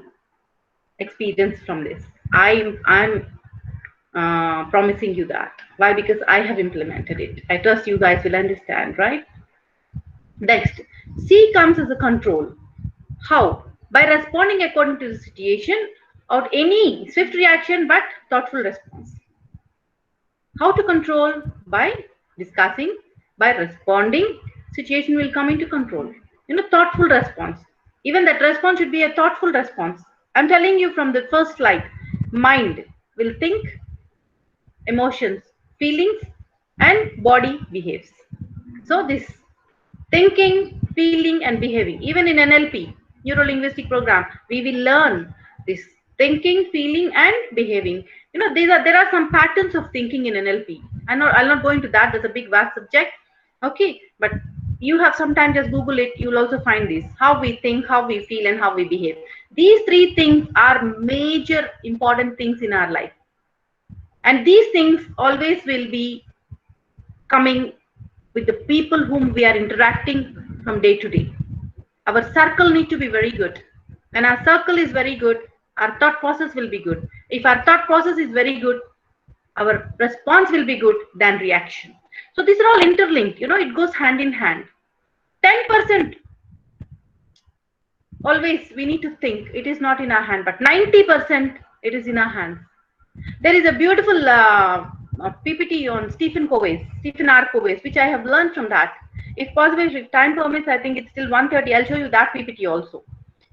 experience from this. I'm promising you that. Why? Because I have implemented it. I trust you guys will understand, right? Next, C comes as a control. How? By responding according to the situation or any swift reaction but thoughtful response. How to control? By discussing, by responding, situation will come into control. Thoughtful response. Even that response should be a thoughtful response. I'm telling you from the first slide, mind will think, emotions, feelings, and body behaves. So this thinking, feeling, and behaving. Even in NLP, Neuro Linguistic Program, we will learn this thinking, feeling, and behaving. There are some patterns of thinking in NLP. I'll not go into that. That's a big vast subject. Okay, but you have sometime just Google it. You'll also find this: how we think, how we feel, and how we behave. These three things are major important things in our life, and these things always will be coming with the people whom we are interacting from day to day. Our circle need to be very good. When our circle is very good, our thought process will be good. If our thought process is very good, our response will be good than reaction. So these are all interlinked. It goes hand in hand. 10% always we need to think. It is not in our hand, but 90% it is in our hands. There is a beautiful PPT on Stephen R. Covey's, which I have learned from that. If possible, if time permits, I think it's still 1:30. I'll show you that PPT also.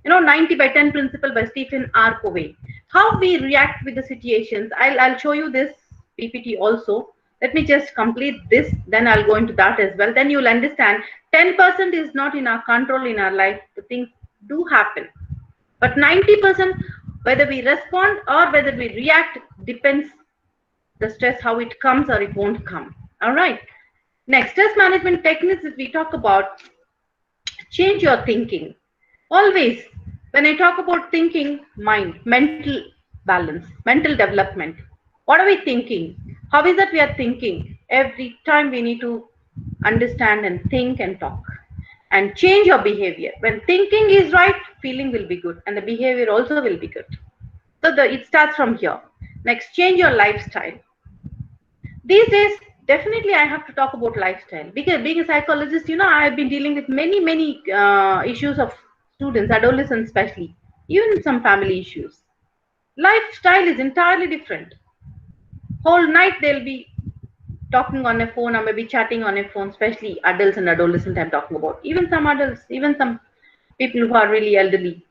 90 by 10 principle by Stephen R. Covey. How we react with the situations. I'll show you this PPT also. Let me just complete this, then I'll go into that as well. Then you'll understand 10% is not in our control in our life. The things do happen. But 90%, whether we respond or whether we react, depends the stress, how it comes or it won't come. All right. Next, stress management techniques, if we talk about, change your thinking. Always, when I talk about thinking, mind, mental balance, mental development. What are we thinking? How is that we are thinking? Every time we need to understand and think and talk. And change your behavior. When thinking is right, feeling will be good, and the behavior also will be good. So it starts from here. Next, change your lifestyle. These days, definitely I have to talk about lifestyle, because being a psychologist, I've been dealing with many issues of students, adolescents especially, even some family issues. Lifestyle is entirely different. Whole night they'll be talking on a phone or maybe chatting on a phone, especially adults and adolescents I'm talking about. Even some adults, even some people who are really elderly.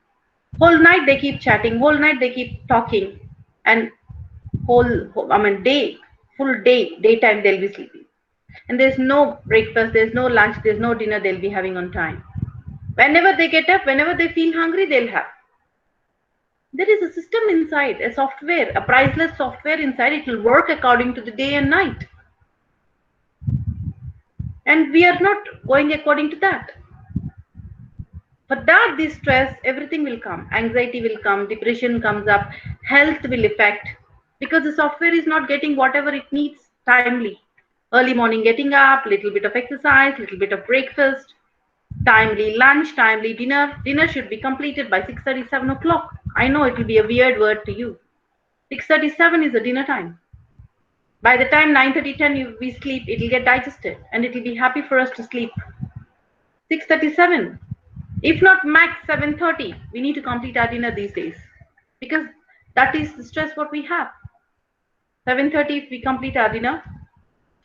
Whole night they keep chatting, whole night they keep talking, and daytime they'll be sleeping. And there's no breakfast, there's no lunch, there's no dinner they'll be having on time. Whenever they get up, whenever they feel hungry, they'll have. There is a system inside, a software, a priceless software inside. It will work according to the day and night. And we are not going according to that. For that, this stress, everything will come. Anxiety will come, depression comes up, health will affect, because the software is not getting whatever it needs timely. Early morning getting up, little bit of exercise, little bit of breakfast, timely lunch, timely dinner. Dinner should be completed by 6:30, 7 o'clock. I know it will be a weird word to you. 6:37 is the dinner time. By the time 9:30, 10 we sleep, it will get digested and it will be happy for us to sleep. 6:37. If not max 7:30, we need to complete our dinner these days, because that is the stress what we have. 7:30, if we complete our dinner,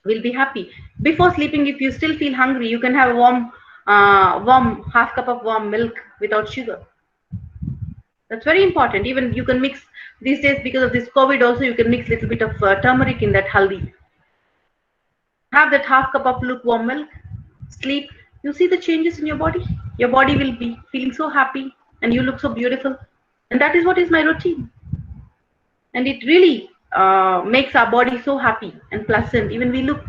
we'll be happy. Before sleeping, if you still feel hungry, you can have a warm half cup of warm milk without sugar. That's very important. Even you can mix these days, because of this COVID also, you can mix a little bit of turmeric in that haldi. Have that half cup of lukewarm milk, sleep. You see the changes in your body. Your body will be feeling so happy and you look so beautiful. And that is what is my routine. And it really makes our body so happy and pleasant. Even we look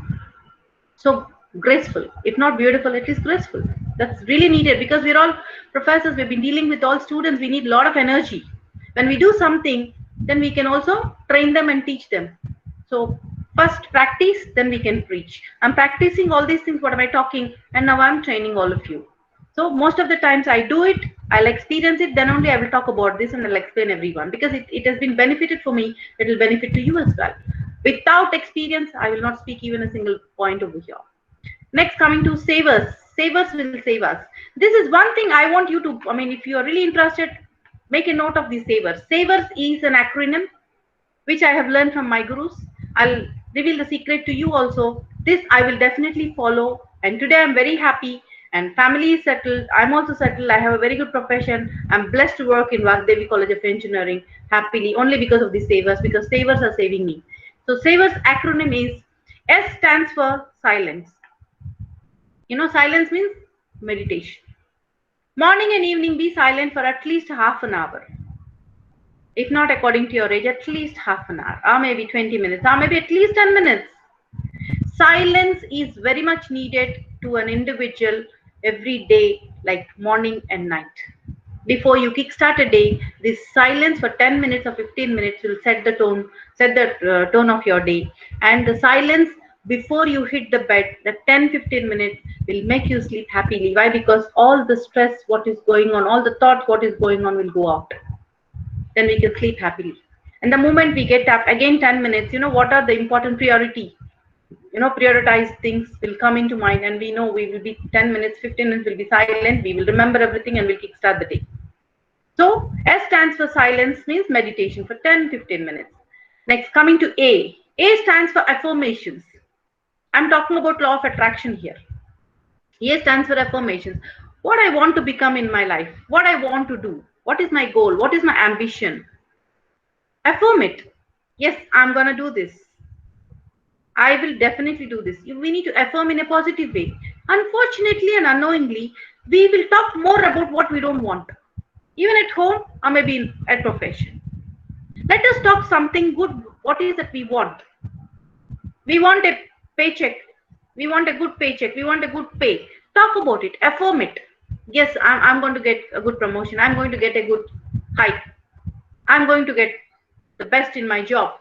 so graceful. If not beautiful, at least graceful. That's really needed, because we're all professors. We've been dealing with all students. We need a lot of energy. When we do something, then we can also train them and teach them. So first practice, then we can preach. I'm practicing all these things, what am I talking, and now I'm training all of you. So most of the times I do it, I'll experience it, then only I will talk about this and I'll explain everyone because it has been benefited for me, it will benefit to you as well. Without experience, I will not speak even a single point over here. Next, coming to savers. Savers will save us. This is one thing I want you to, I mean, if you are really interested, make a note of these savers. Savers is an acronym which I have learned from my gurus. I'll reveal the secret to you also. This I will definitely follow. And today I'm very happy and family is settled. I'm also settled. I have a very good profession. I'm blessed to work in Vasudevi College of Engineering happily only because of these savers, because savers are saving me. So savers acronym is S stands for silence. You know, silence means meditation. Morning and evening, be silent for at least half an hour. If not according to your age, at least half an hour, or maybe 20 minutes, or maybe at least 10 minutes. Silence is very much needed to an individual every day, like morning and night. Before you kickstart a day, this silence for 10 minutes or 15 minutes will set the tone, tone of your day. And the silence before you hit the bed, the 10-15 minutes will make you sleep happily. Why? Because all the stress, what is going on, all the thoughts, what is going on will go out. Then we can sleep happily. And the moment we get up, again 10 minutes, you know, what are the important priority? You know, prioritized things will come into mind and we know we will be 10 minutes, 15 minutes will be silent. We will remember everything and we'll kickstart the day. So S stands for silence means meditation for 10-15 minutes. Next, coming to A. A stands for affirmations. I'm talking about law of attraction here. A stands for affirmations. What I want to become in my life, what I want to do, what is my goal, what is my ambition. Affirm it. Yes, I'm going to do this. I will definitely do this. We need to affirm in a positive way. Unfortunately and unknowingly, we will talk more about what we don't want. Even at home or maybe at profession. Let us talk something good. What is that we want? We want a paycheck. We want a good paycheck. We want a good pay. Talk about it. Affirm it. Yes, I'm going to get a good promotion. I'm going to get a good hike. I'm going to get the best in my job.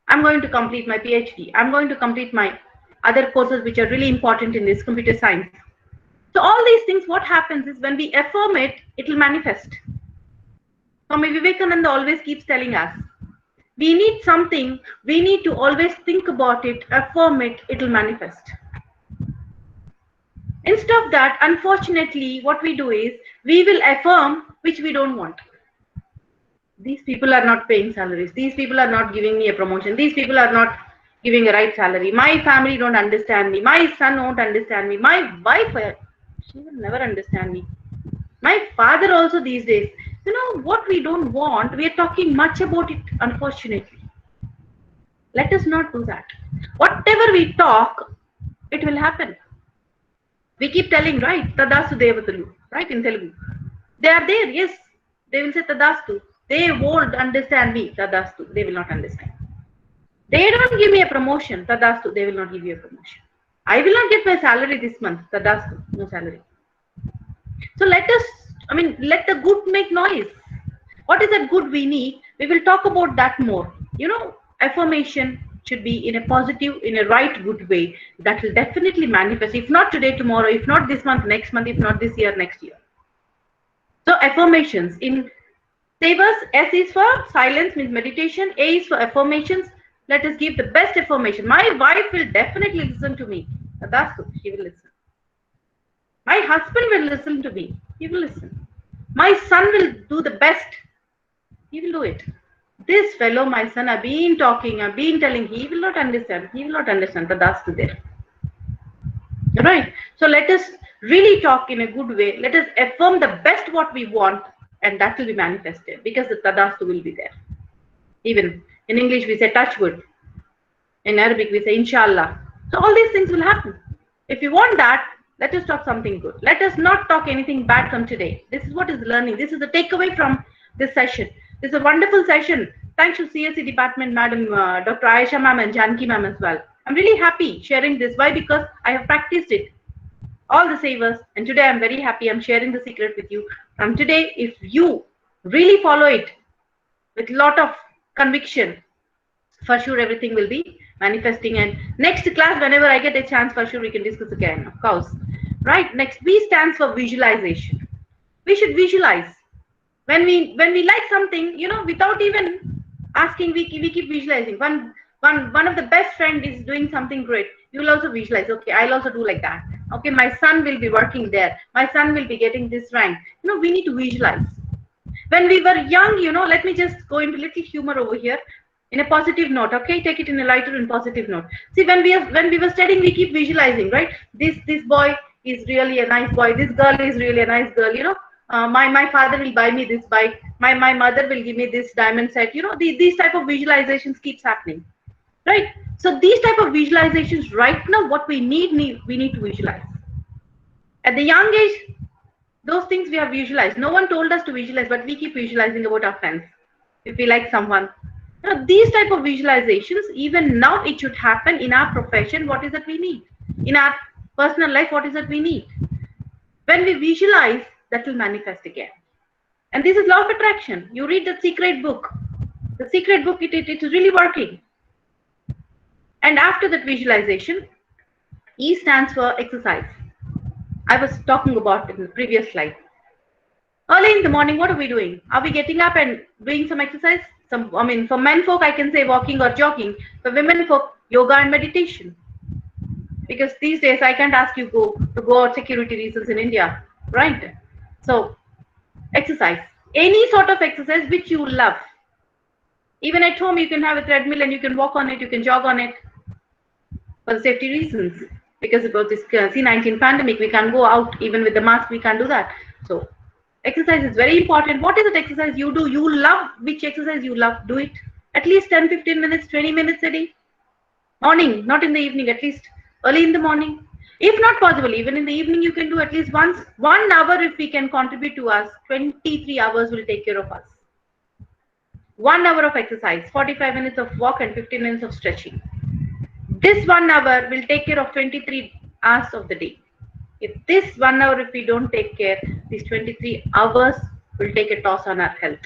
I'm going to complete my PhD. I'm going to complete my other courses which are really important in this computer science. So all these things, what happens is when we affirm it, it will manifest. Swami Vivekananda always keeps telling us, we need something, we need to always think about it, affirm it, it will manifest. Instead of that, unfortunately, what we do is, we will affirm which we don't want. These people are not paying salaries. These people are not giving me a promotion. These people are not giving a right salary. My family don't understand me. My son won't understand me. My wife, she will never understand me. My father also these days. You know, what we don't want, we are talking much about it, unfortunately. Let us not do that. Whatever we talk, it will happen. We keep telling, right? Tadastu Devatalu, right? In Telugu. They are there, yes. They will say Tadastu. They won't understand me, Tadastu. They will not understand. They don't give me a promotion, Tadastu. They will not give you a promotion. I will not get my salary this month, Tadastu. No salary. So let us, let the good make noise. What is that good we need? We will talk about that more. You know, affirmation should be in a positive, in a right, good way. That will definitely manifest. If not today, tomorrow. If not this month, next month. If not this year, next year. So affirmations. In savers, S is for silence, means meditation. A is for affirmations. Let us give the best affirmation. My wife will definitely listen to me. That's good. She will listen. My husband will listen to me. He will listen. My son will do the best. He will do it. This fellow, my son, I've been talking, I've been telling, he will not understand. He will not understand. Tadastu there. Right? So let us really talk in a good way. Let us affirm the best what we want, and that will be manifested because the Tadastu will be there. Even in English, we say touch wood. In Arabic, we say inshallah. So all these things will happen. If you want that, let us talk something good. Let us not talk anything bad from today. This is what is learning. This is the takeaway from this session. This is a wonderful session. Thanks to CSE department, Madam Dr. Aisha ma'am and Janki ma'am as well. I'm really happy sharing this. Why? Because I have practiced it. All the savers. And today I'm very happy. I'm sharing the secret with you. From today, if you really follow it with a lot of conviction, for sure everything will be manifesting. And next class, whenever I get a chance, for sure we can discuss again, of course. right? Next, V stands for visualization. We should visualize. When we like something, without even asking, we keep visualizing. One of the best friend is doing something great. You will also visualize, okay, I'll also do like that. Okay, my son will be working there. My son will be getting this rank. We need to visualize. When we were young, let me just go into little humor over here in a positive note. Okay, take it in a lighter and positive note. See, when we were studying, we keep visualizing, right? This boy is really a nice boy. This girl is really a nice girl. My father will buy me this bike. My mother will give me this diamond set. These type of visualizations keeps happening, right? So these type of visualizations right now, what we need to visualize at the young age. Those things we have visualized. No one told us to visualize, but we keep visualizing about our friends. If we like someone, these type of visualizations, even now it should happen in our profession. What is that we need? In our personal life, what is that we need? When we visualize, that will manifest again. And this is law of attraction. You read the secret book. The secret book, it's really working. And after that visualization, E stands for exercise. I was talking about it in the previous slide. Early in the morning, what are we doing? Are we getting up and doing some exercise? For men folk, I can say walking or jogging. For women folk, yoga and meditation. Because these days, I can't ask you to go out security reasons in India, right? So, exercise. Any sort of exercise which you love. Even at home, you can have a treadmill and you can walk on it, you can jog on it for the safety reasons. Because about this C-19 pandemic, we can't go out even with the mask, we can't do that. So, exercise is very important. What is that exercise you do? You love which exercise you love. Do it at least 10, 15 minutes, 20 minutes a day. Morning, not in the evening, at least early in the morning. If not possible, even in the evening, you can do at least once. 1 hour, if we can contribute to us, 23 hours will take care of us. 1 hour of exercise, 45 minutes of walk, and 15 minutes of stretching. This 1 hour will take care of 23 hours of the day. If this 1 hour, if we don't take care, these 23 hours will take a toss on our health.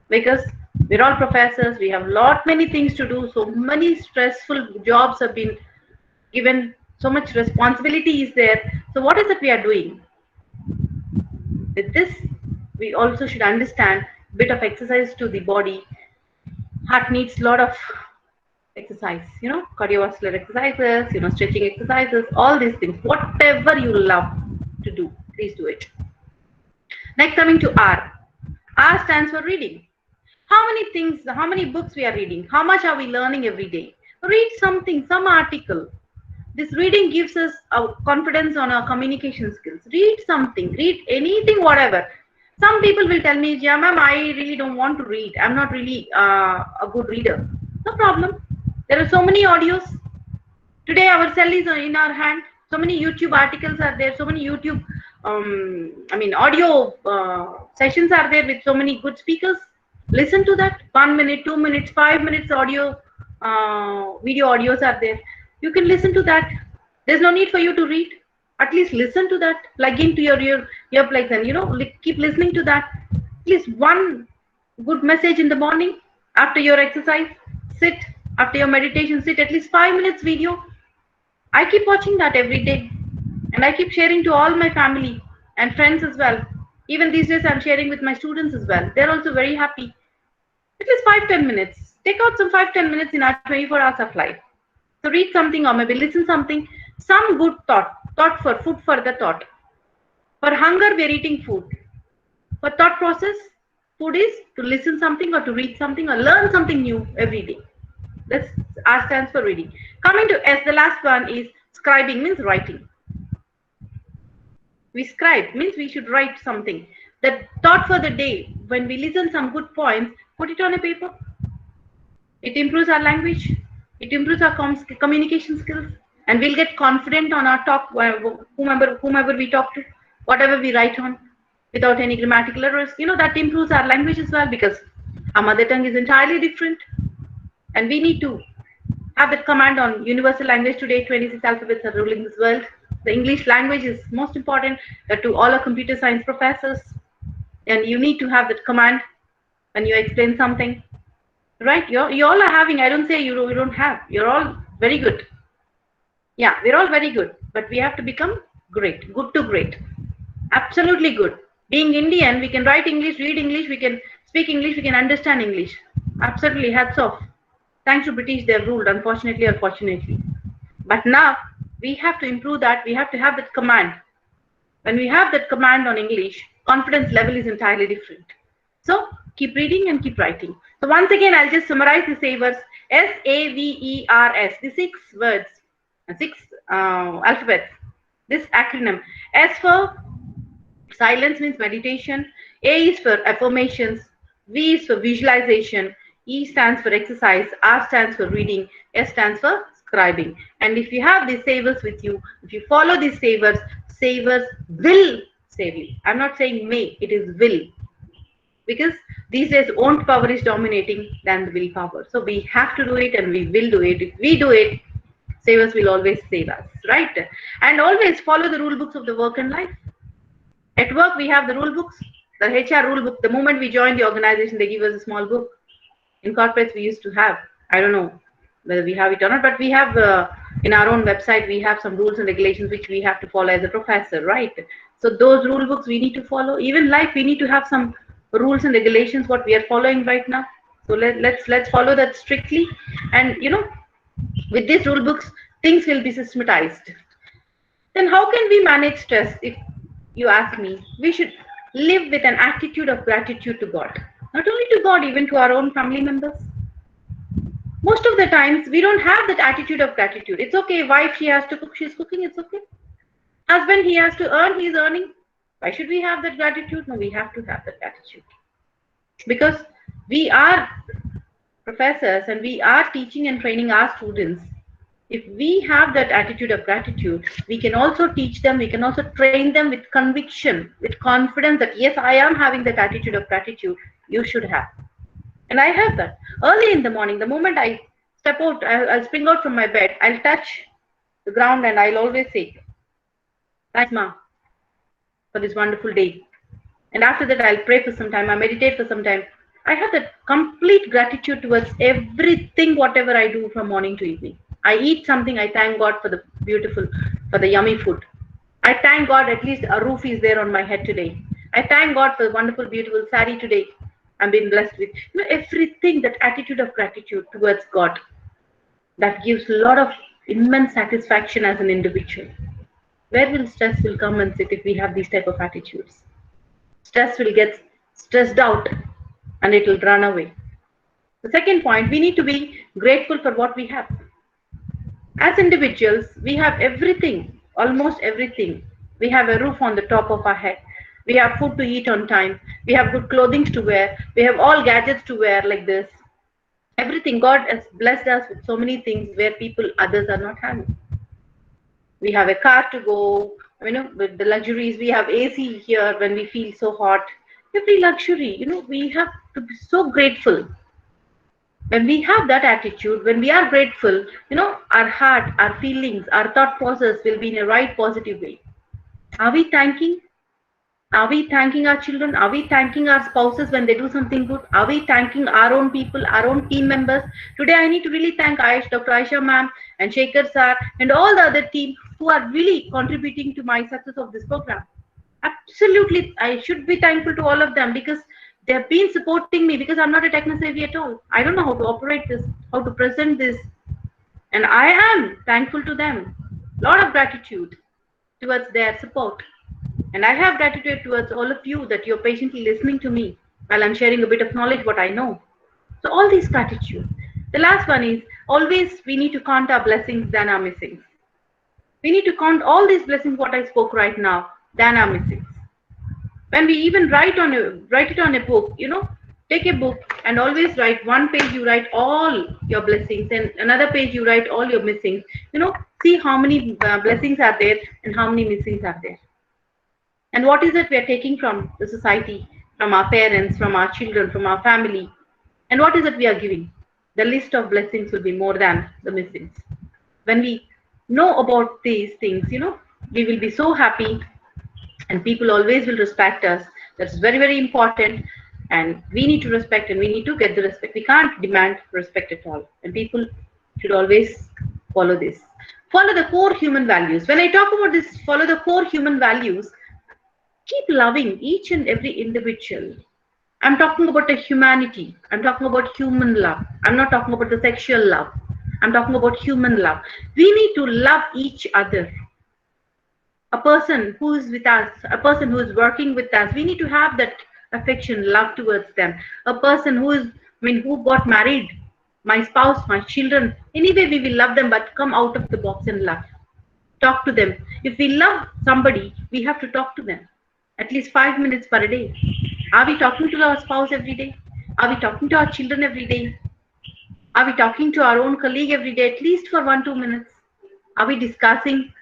Because we're all professors, we have many things to do, so many stressful jobs have been given, so much responsibility is there. So what is it we are doing? With this, we also should understand a bit of exercise to the body. Heart needs a lot of exercise, cardiovascular exercises, stretching exercises, all these things. Whatever you love to do, please do it. Next, coming to R. R stands for reading. How many things, how many books we are reading? How much are we learning every day? Read something, some article. This reading gives us a confidence on our communication skills. Read something, read anything, whatever. Some people will tell me, yeah, ma'am, I really don't want to read. I'm not really a good reader. No problem. There are so many audios. Today our cell is in our hand. So many YouTube articles are there. So many YouTube, audio sessions are there with so many good speakers. Listen to that. 1 minute, 2 minutes, 5 minutes audio, video audios are there. You can listen to that. There's no need for you to read. At least listen to that. Plug into your earplugs and keep listening to that. At least one good message in the morning after your exercise. Sit after your meditation. Sit at least 5 minutes video. I keep watching that every day, and I keep sharing to all my family and friends as well. Even these days, I'm sharing with my students as well. They're also very happy. At least 5-10 minutes. Take out some 5-10 minutes in our 24 hours of life. So read something or maybe listen something. Some good thought for food for the thought. For hunger, we're eating food. For thought process, food is to listen something or to read something or learn something new every day. That's R stands for reading. Coming to S, the last one is scribing, means writing. We scribe means we should write something. The thought for the day, when we listen some good points, put it on a paper. It improves our language. It improves our communication skills, and we'll get confident on our talk. Whomever we talk to, whatever we write on, without any grammatical errors. That improves our language as well, because our mother tongue is entirely different, and we need to have that command on universal language. Today 26 alphabets are ruling this world. The English language is most important to all our computer science professors, and you need to have that command when you explain something, right? You all are having, I don't say you don't have, you're all very good. Yeah, we're all very good, but we have to become Great. Good to great. Absolutely good. Being Indian, we can write English, read English, we can speak English, we can understand English. Absolutely. Hats off. Thanks to British, they've ruled, unfortunately or fortunately. But now we have to improve that. We have to have that command. When we have that command on English, confidence level is entirely different. So keep reading and keep writing. So once again, I'll just summarize the savers. SAVERS, the 6 words, 6 alphabets. This acronym. S for silence means meditation. A is for affirmations. V is for visualization. E stands for exercise. R stands for reading. S stands for scribing. And if you have these savers with you, if you follow these savers, savers will save you. I'm not saying may, it is will. Because these days won't power is dominating than the willpower. So we have to do it and we will do it. If we do it, savers will always save us, right? And always follow the rule books of the work and life. At work, we have the rule books, the HR rule book. The moment we join the organization, they give us a small book. In corporates, we used to have, I don't know whether we have it or not, but we have in our own website, we have some rules and regulations which we have to follow as a professor, right? So those rule books we need to follow. Even life, we need to have some rules and regulations what we are following right now. So let's follow that strictly. And with these rule books, things will be systematized. Then how can we manage stress? If you ask me, we should live with an attitude of gratitude to God. Not only to God, even to our own family members. Most of the times, we don't have that attitude of gratitude. It's okay. Wife, she has to cook, she's cooking, it's okay. Husband, he has to earn, he's earning. Why should we have that gratitude? No, we have to have that gratitude. Because we are professors and we are teaching and training our students. If we have that attitude of gratitude, we can also teach them, we can also train them with conviction, with confidence that yes, I am having that attitude of gratitude, you should have. And I have that. Early in the morning, the moment I step out, I'll spring out from my bed, I'll touch the ground and I'll always say, thanks, Ma, for this wonderful day. And after that, I'll pray for some time, I meditate for some time. I have that complete gratitude towards everything, whatever I do from morning to evening. I eat something, I thank God for the beautiful, for the yummy food. I thank God at least a roof is there on my head today. I thank God for the wonderful, beautiful sari today. I'm being blessed with. Everything, that attitude of gratitude towards God, that gives a lot of immense satisfaction as an individual. Where will stress will come and sit if we have these type of attitudes? Stress will get stressed out and it will run away. The second point, we need to be grateful for what we have. As individuals, we have everything, almost everything. We have a roof on the top of our head. We have food to eat on time. We have good clothing to wear. We have all gadgets to wear like this. Everything. God has blessed us with so many things where others are not having. We have a car to go, with the luxuries. We have AC here when we feel so hot. Every luxury, we have to be so grateful. When we have that attitude, when we are grateful, our heart, our feelings, our thought process will be in a right positive way. Are we thanking? Are we thanking our children? Are we thanking our spouses when they do something good? Are we thanking our own people, our own team members? Today, I need to really thank Dr. Aisha ma'am and Shekhar sir and all the other team who are really contributing to my success of this program. Absolutely, I should be thankful to all of them because they have been supporting me because I'm not a techno-savvy at all. I don't know how to operate this, how to present this. And I am thankful to them. A lot of gratitude towards their support. And I have gratitude towards all of you that you're patiently listening to me while I'm sharing a bit of knowledge what I know. So all these gratitude. The last one is always we need to count our blessings than our missings. We need to count all these blessings what I spoke right now than our missings. When we even write it on a book, take a book and always write one page, you write all your blessings and another page you write all your missings. See how many blessings are there and how many missings are there. And what is it we are taking from the society, from our parents, from our children, from our family? And what is it we are giving? The list of blessings will be more than the missings. When we know about these things, we will be so happy and people always will respect us. That's very, very important. And we need to respect and we need to get the respect. We can't demand respect at all. And people should always follow this. Follow the core human values. When I talk about this, follow the core human values, keep loving each and every individual. I'm talking about the humanity. I'm talking about human love. I'm not talking about the sexual love. I'm talking about human love. We need to love each other. A person who is with us, a person who is working with us, we need to have that affection, love towards them. A person who is, who got married, my spouse, my children, anyway, we will love them, but come out of the box and love. Talk to them. If we love somebody, we have to talk to them at least 5 minutes per day. Are we talking to our spouse every day? Are we talking to our children every day? Are we talking to our own colleague every day, at least for 1-2 minutes? Are we discussing?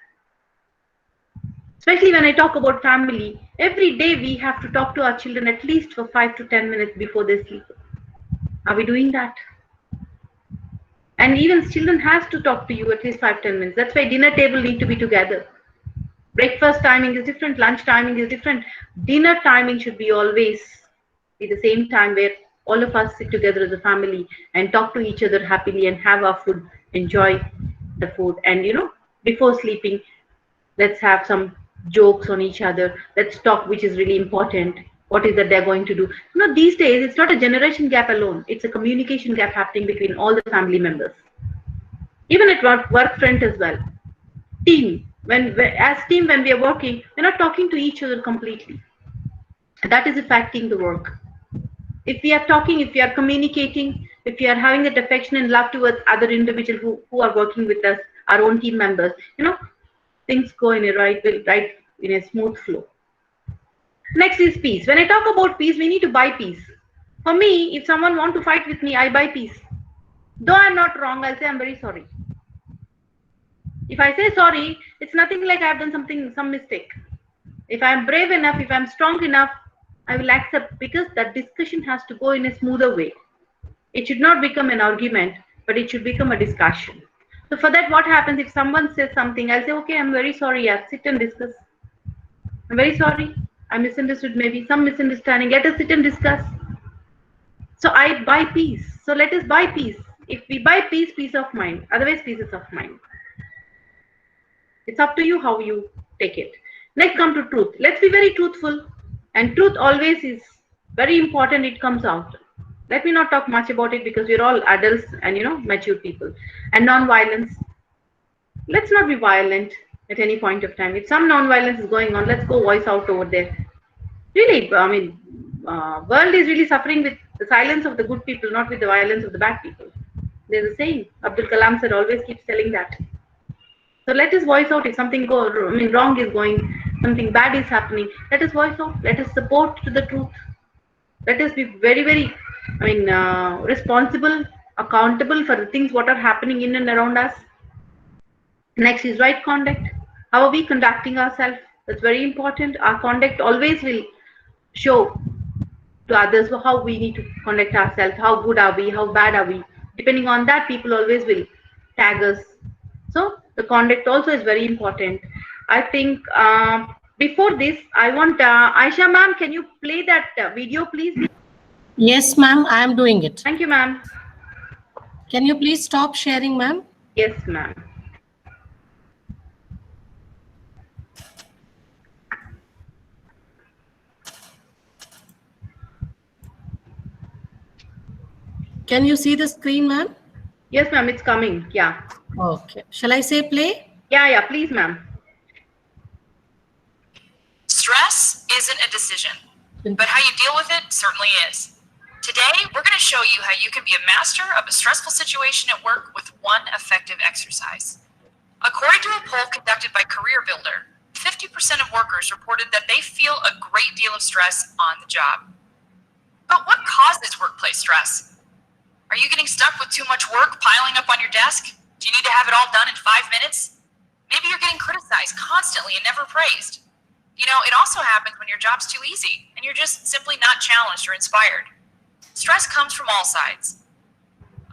Especially when I talk about family, every day we have to talk to our children at least for 5 to 10 minutes before they sleep. Are we doing that? And even children has to talk to you at least 5-10 minutes. That's why dinner table need to be together. Breakfast timing is different, lunch timing is different. Dinner timing should be always be the same time where all of us sit together as a family and talk to each other happily and have our food, enjoy the food. And before sleeping, let's have some jokes on each other. Let's talk, which is really important. What is that they're going to do? These days, it's not a generation gap alone. It's a communication gap happening between all the family members. Even at work front as well. Team. As team, when we are working, we're not talking to each other completely. That is affecting the work. If we are talking, if we are communicating, if we are having that affection and love towards other individuals who are working with us, our own team members, things go in a smooth flow. Next is peace. When I talk about peace, we need to buy peace. For me, if someone wants to fight with me, I buy peace. Though I'm not wrong, I'll say I'm very sorry. If I say sorry, it's nothing like I've done some mistake. If I'm brave enough, if I'm strong enough, I will accept, because that discussion has to go in a smoother way. It should not become an argument, but it should become a discussion. So for that, what happens if someone says something, I'll say, okay, I'm very sorry, sit and discuss. I'm very sorry, I misunderstood, maybe some misunderstanding. Let us sit and discuss. So I buy peace. So let us buy peace. If we buy peace, peace of mind. Otherwise, peace is of mind. It's up to you how you take it. Next, come to truth. Let's be very truthful. And truth always is very important. It comes out. Let me not talk much about it, because we're all adults and mature people. And non-violence. Let's not be violent at any point of time. If some non-violence is going on, let's go voice out over there. Really, world is really suffering with the silence of the good people, not with the violence of the bad people. There's a saying. Abdul Kalam said, always keeps telling that. So let us voice out if something wrong is going, something bad is happening. Let us voice out. Let us support to the truth. Let us be very, very, responsible, accountable for the things what are happening in and around us. Next is right conduct. How are we conducting ourselves? That's very important. Our conduct always will show to others how we need to conduct ourselves. How good are we? How bad are we? Depending on that, people always will tag us. So the conduct also is very important. I think before this, I want Aisha ma'am, can you play that video, please? Yes, ma'am, I am doing it. Thank you, ma'am. Can you please stop sharing, ma'am? Yes, ma'am. Can you see the screen, ma'am? Yes, ma'am, it's coming. Yeah. Okay. Shall I say play? Yeah, please, ma'am. Stress isn't a decision, but how you deal with it certainly is. Today, we're going to show you how you can be a master of a stressful situation at work with one effective exercise. According to a poll conducted by CareerBuilder, 50% of workers reported that they feel a great deal of stress on the job. But what causes workplace stress? Are you getting stuck with too much work piling up on your desk? Do you need to have it all done in 5 minutes? Maybe you're getting criticized constantly and never praised. It also happens when your job's too easy and you're just simply not challenged or inspired. Stress comes from all sides.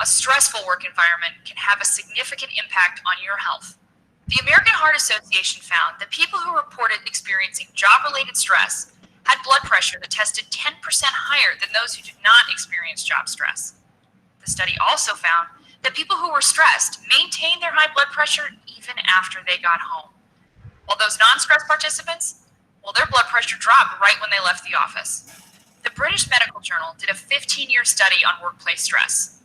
A stressful work environment can have a significant impact on your health. The American Heart Association found that people who reported experiencing job-related stress had blood pressure that tested 10% higher than those who did not experience job stress. The study also found that people who were stressed maintained their high blood pressure even even after they got home. While those non-stress participants, well, their blood pressure dropped right when they left the office. The British Medical Journal did a 15-year study on workplace stress,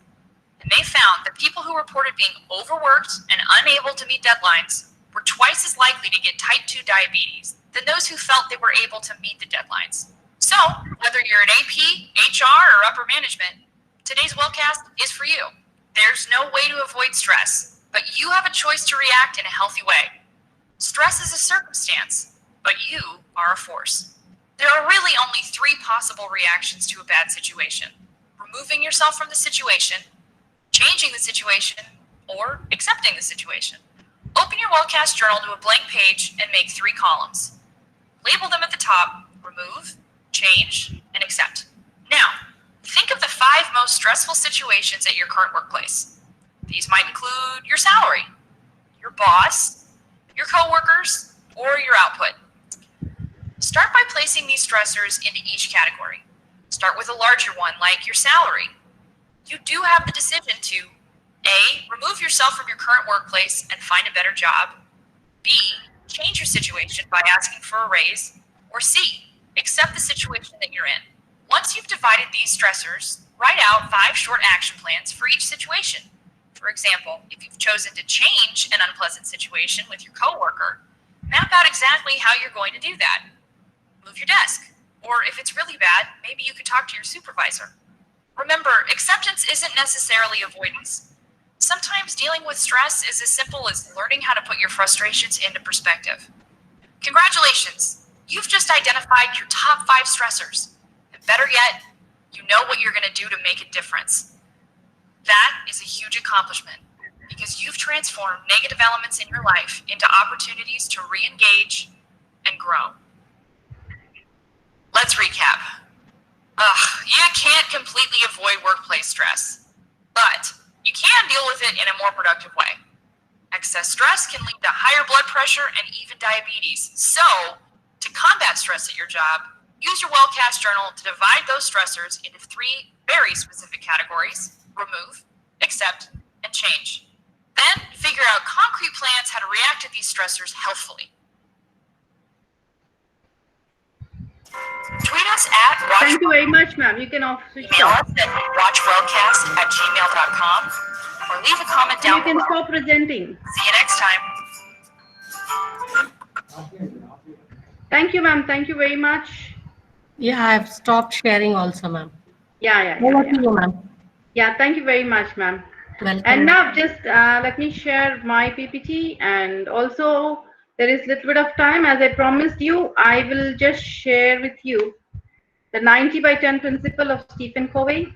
and they found that people who reported being overworked and unable to meet deadlines were twice as likely to get type 2 diabetes than those who felt they were able to meet the deadlines. So, whether you're an AP, HR, or upper management, today's wellcast is for you. There's no way to avoid stress, but you have a choice to react in a healthy way. Stress is a circumstance, but you are a force. There are really only 3 possible reactions to a bad situation: removing yourself from the situation, changing the situation, or accepting the situation. Open your Wellcast journal to a blank page and make 3 columns. Label them at the top: remove, change, and accept. Now, think of the 5 most stressful situations at your current workplace. These might include your salary, your boss, your coworkers, or your output. Start by placing these stressors into each category. Start with a larger one, like your salary. You do have the decision to A, remove yourself from your current workplace and find a better job, B, change your situation by asking for a raise, or C, accept the situation that you're in. Once you've divided these stressors, write out 5 short action plans for each situation. For example, if you've chosen to change an unpleasant situation with your coworker, map out exactly how you're going to do that. Move your desk, or if it's really bad, maybe you could talk to your supervisor. Remember, acceptance isn't necessarily avoidance. Sometimes dealing with stress is as simple as learning how to put your frustrations into perspective. Congratulations! You've just identified your top 5 stressors. And better yet, you know what you're going to do to make a difference. That is a huge accomplishment because you've transformed negative elements in your life into opportunities to re-engage and grow. Let's recap. You can't completely avoid workplace stress, but you can deal with it in a more productive way. Excess stress can lead to higher blood pressure and even diabetes. So, to combat stress at your job, use your Wellcast journal to divide those stressors into 3 very specific categories: remove, accept, and change. Then, figure out concrete plans how to react to these stressors healthfully. Tweet us at Watch. Thank you very much, ma'am. You can off switch Email off. us at watchwellcast@gmail.com or leave a comment down You can below. stop presenting. See you next time. Thank you, ma'am. Thank you very much. Yeah, I've stopped sharing also, ma'am. Yeah. Over to you, ma'am. Yeah, thank you very much, ma'am. Welcome. And now just let me share my PPT, and also there is a little bit of time. As I promised you, I will just share with you the 90 by 10 principle of Stephen Covey.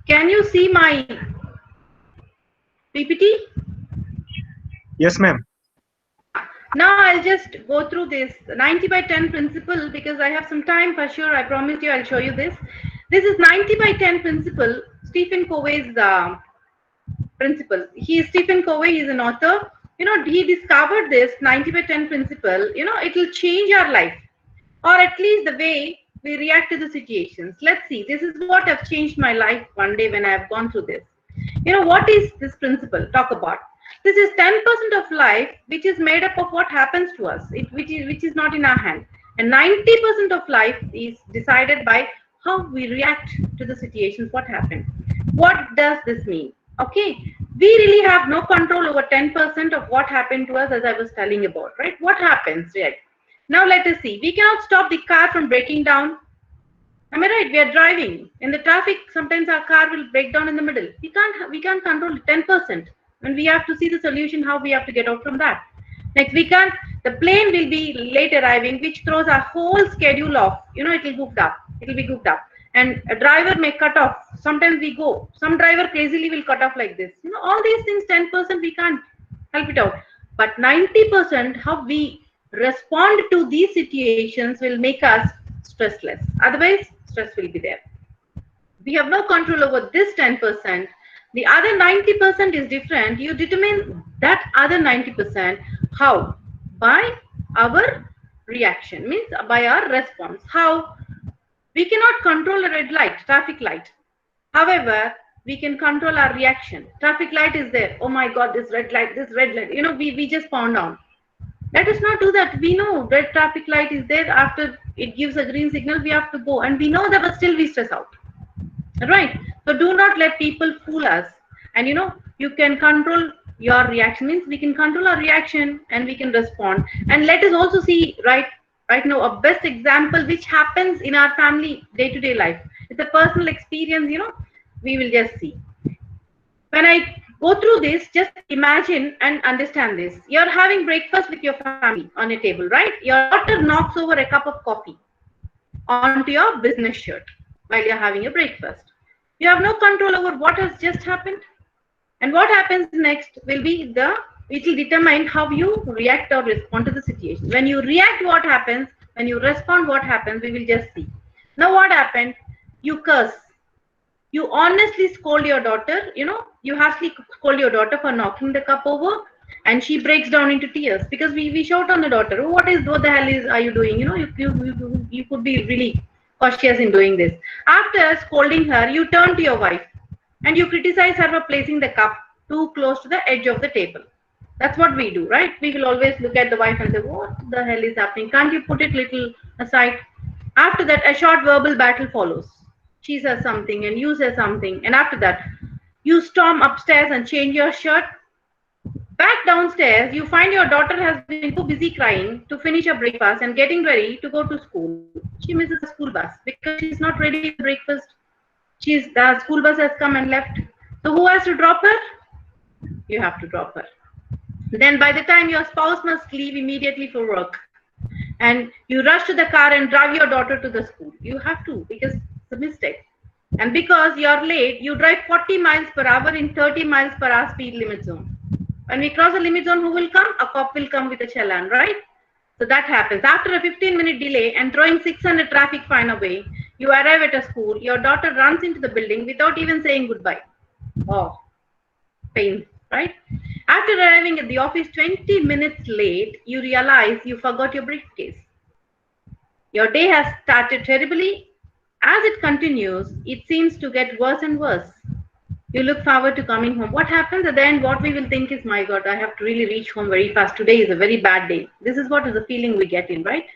Can you see my PPT? Yes, ma'am. Now I'll just go through this 90 by 10 principle because I have some time for sure. I promised you I'll show you this. This is 90 by 10 principle, Stephen Covey's principle. Stephen Covey is an author. He discovered this 90 by 10 principle. It will change our life, or at least the way we react to the situations. Let's see. This is what have changed my life one day when I have gone through this. What is this principle? Talk about. This is 10% of life, which is made up of what happens to us, which is not in our hand. And 90% of life is decided by how we react to the situations, what happened. What does this mean? Okay, we really have no control over 10% of what happened to us, as I was telling about, right? What happens, right? Now let us see. We cannot stop the car from breaking down. Am I right? We are driving in the traffic. Sometimes our car will break down in the middle. We can't control 10%. And we have to see the solution, how we have to get out from that. Next, the plane will be late arriving, which throws our whole schedule off. It will be goofed up. And a driver may cut off. Sometimes some driver crazily will cut off like this. All these things, 10% we can't help it out. But 90%, how we respond to these situations will make us stressless. Otherwise, stress will be there. We have no control over this 10%. The other 90% is different. You determine that other 90%. How? By our reaction, means by our response. How? We cannot control a red light, traffic light. However, we can control our reaction. Traffic light is there. Oh my God, this red light, You know, we just pound down. Let us not do that. We know red traffic light is there. After it gives a green signal, we have to go. And we know that, but still we stress out. Right? So do not let people fool us. And you know, you can control your reaction. Means we can control our reaction and we can respond. And let us also see right now a best example which happens in our family day-to-day life. It's a personal experience, you know, we will just see. When I go through this, just imagine and understand this. You're having breakfast with your family on a table, right? Your daughter knocks over a cup of coffee onto your business shirt while you're having a breakfast. You have no control over what has just happened. And what happens next will be it will determine how you react or respond to the situation. When you react, what happens? When you respond, what happens? We will just see. Now what happened? You curse. You honestly scold your daughter, you know, you harshly scold your daughter for knocking the cup over, and she breaks down into tears because we shout on the daughter, oh, what the hell are you doing? You know, you could be really cautious in doing this. After scolding her, you turn to your wife and you criticize her for placing the cup too close to the edge of the table. That's what we do, right? We will always look at the wife and say, what the hell is happening? Can't you put it little aside? After that, a short verbal battle follows. She says something and you say something, and after that, you storm upstairs and change your shirt. Back downstairs, you find your daughter has been too busy crying to finish her breakfast and getting ready to go to school. She misses the school bus because she's not ready for breakfast. The school bus has come and left. So who has to drop her? You have to drop her. Then by the time your spouse must leave immediately for work, and you rush to the car and drive your daughter to the school. You have to, because it's a mistake. And because you're late, you drive 40 miles per hour in 30 miles per hour speed limit zone. When we cross the limit zone, who will come? A cop will come with a challan, right? So that happens. After a 15-minute delay and throwing 600 traffic fine away, you arrive at a school. Your daughter runs into the building without even saying goodbye. Oh, pain, right? After arriving at the office 20 minutes late, you realize you forgot your briefcase. Your day has started terribly. As it continues, it seems to get worse and worse. You look forward to coming home. What happens at the end? What we will think is, my God, I have to really reach home very fast. Today is a very bad day. This is what is the feeling we get in, right?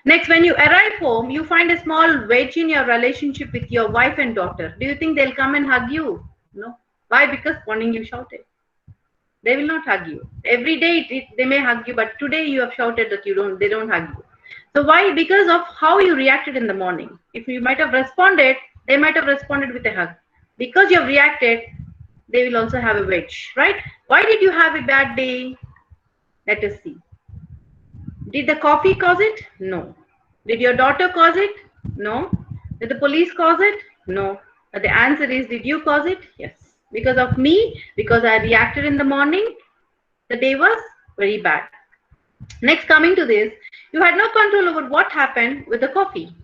Next, when you arrive home, you find a small wedge in your relationship with your wife and daughter. Do you think they'll come and hug you? No. Why? Because morning you shouted. They will not hug you. Every day they may hug you, but today you have shouted that they don't hug you. So why? Because of how you reacted in the morning. If you might have responded, they might have responded with a hug. Because you have reacted, they will also have a wedge, right? Why did you have a bad day? Let us see. Did the coffee cause it? No. Did your daughter cause it? No. Did the police cause it? No. But the answer is, did you cause it? Yes. Because of me, because I reacted in the morning, the day was very bad. Next, coming to this, you had no control over what happened with the coffee.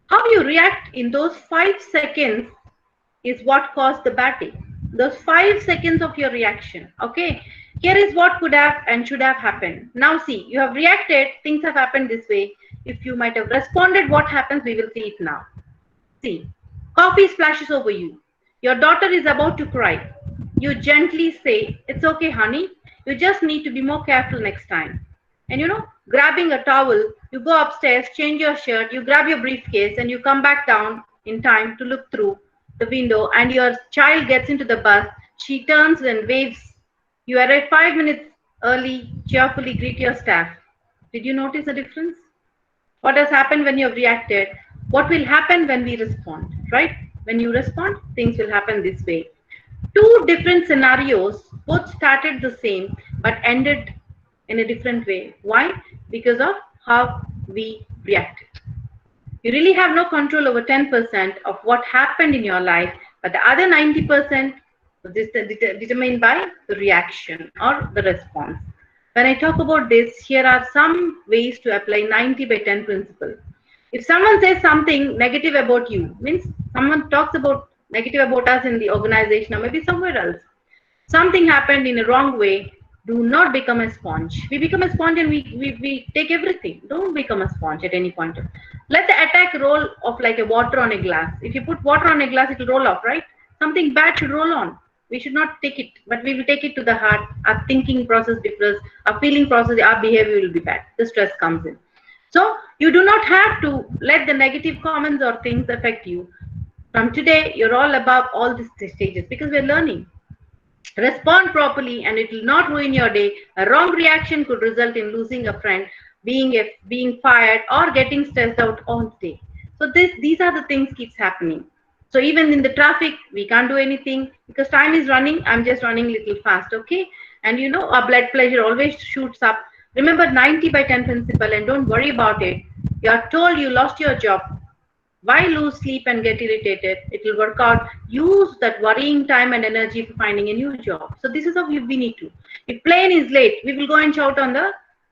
How you react in those 5 seconds is what caused the bad day. Those 5 seconds of your reaction. Okay, here is what could have and should have happened. Now see, you have reacted, things have happened this way. If you might have responded, what happens, we will see it now. See, coffee splashes over you. Your daughter is about to cry. You gently say, it's okay, honey. You just need to be more careful next time. And you know, grabbing a towel, you go upstairs, change your shirt, you grab your briefcase, and you come back down in time to look through the window, and your child gets into the bus. She turns and waves. You arrive 5 minutes early, cheerfully greet your staff. Did you notice the difference? What has happened when you have reacted? What will happen when we respond, right? When you respond, things will happen this way. 2 different scenarios, both started the same, but ended in a different way. Why? Because of how we reacted. You really have no control over 10% of what happened in your life, but the other 90% is determined by the reaction or the response. When I talk about this, here are some ways to apply 90 by 10 principle. If someone says something negative about you, means someone talks about negative about us in the organization or maybe somewhere else, something happened in a wrong way, do not become a sponge. We become a sponge and we take everything. Don't become a sponge at any point. Let the attack roll off like a water on a glass. If you put water on a glass, it will roll off, right? something bad should roll on. We should not take it, but we will take it to the heart. Our thinking process differs, our feeling process, our behavior will be bad. The stress comes in. So you do not have to let the negative comments or things affect you. From today, you're all above all these stages because we're learning. Respond properly and it will not ruin your day. A wrong reaction could result in losing a friend, being fired, or getting stressed out all day. So these are the things keeps happening. So even in the traffic, we can't do anything because time is running. I'm just running a little fast, okay? And you know, our blood pressure always shoots up. Remember 90/10 principle and don't worry about it. You are told you lost your job. Why lose sleep and get irritated? It will work out. Use that worrying time and energy for finding a new job. So this is how we need to. If plane is late, we will go and shout on the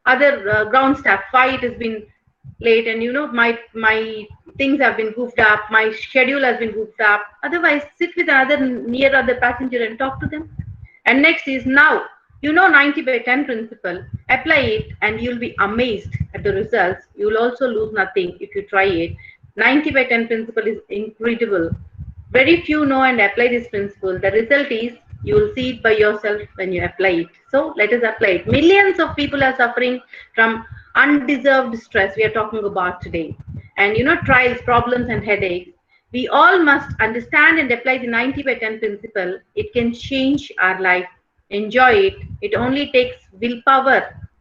other ground staff why it has been late, and you know my things have been goofed up, my schedule has been goofed up. Otherwise, sit with another near other passenger and talk to them. And next is now. You know 90/10 principle. Apply it and you'll be amazed at the results. You'll also lose nothing if you try it. 90/10 principle is incredible. Very few know and apply this principle. The result is you will see it by yourself when you apply it. So let us apply it. Millions of people are suffering from undeserved stress we are talking about today. And you know, trials, problems, and headaches. We all must understand and apply the 90/10 principle. It can change our life. Enjoy it. It only takes willpower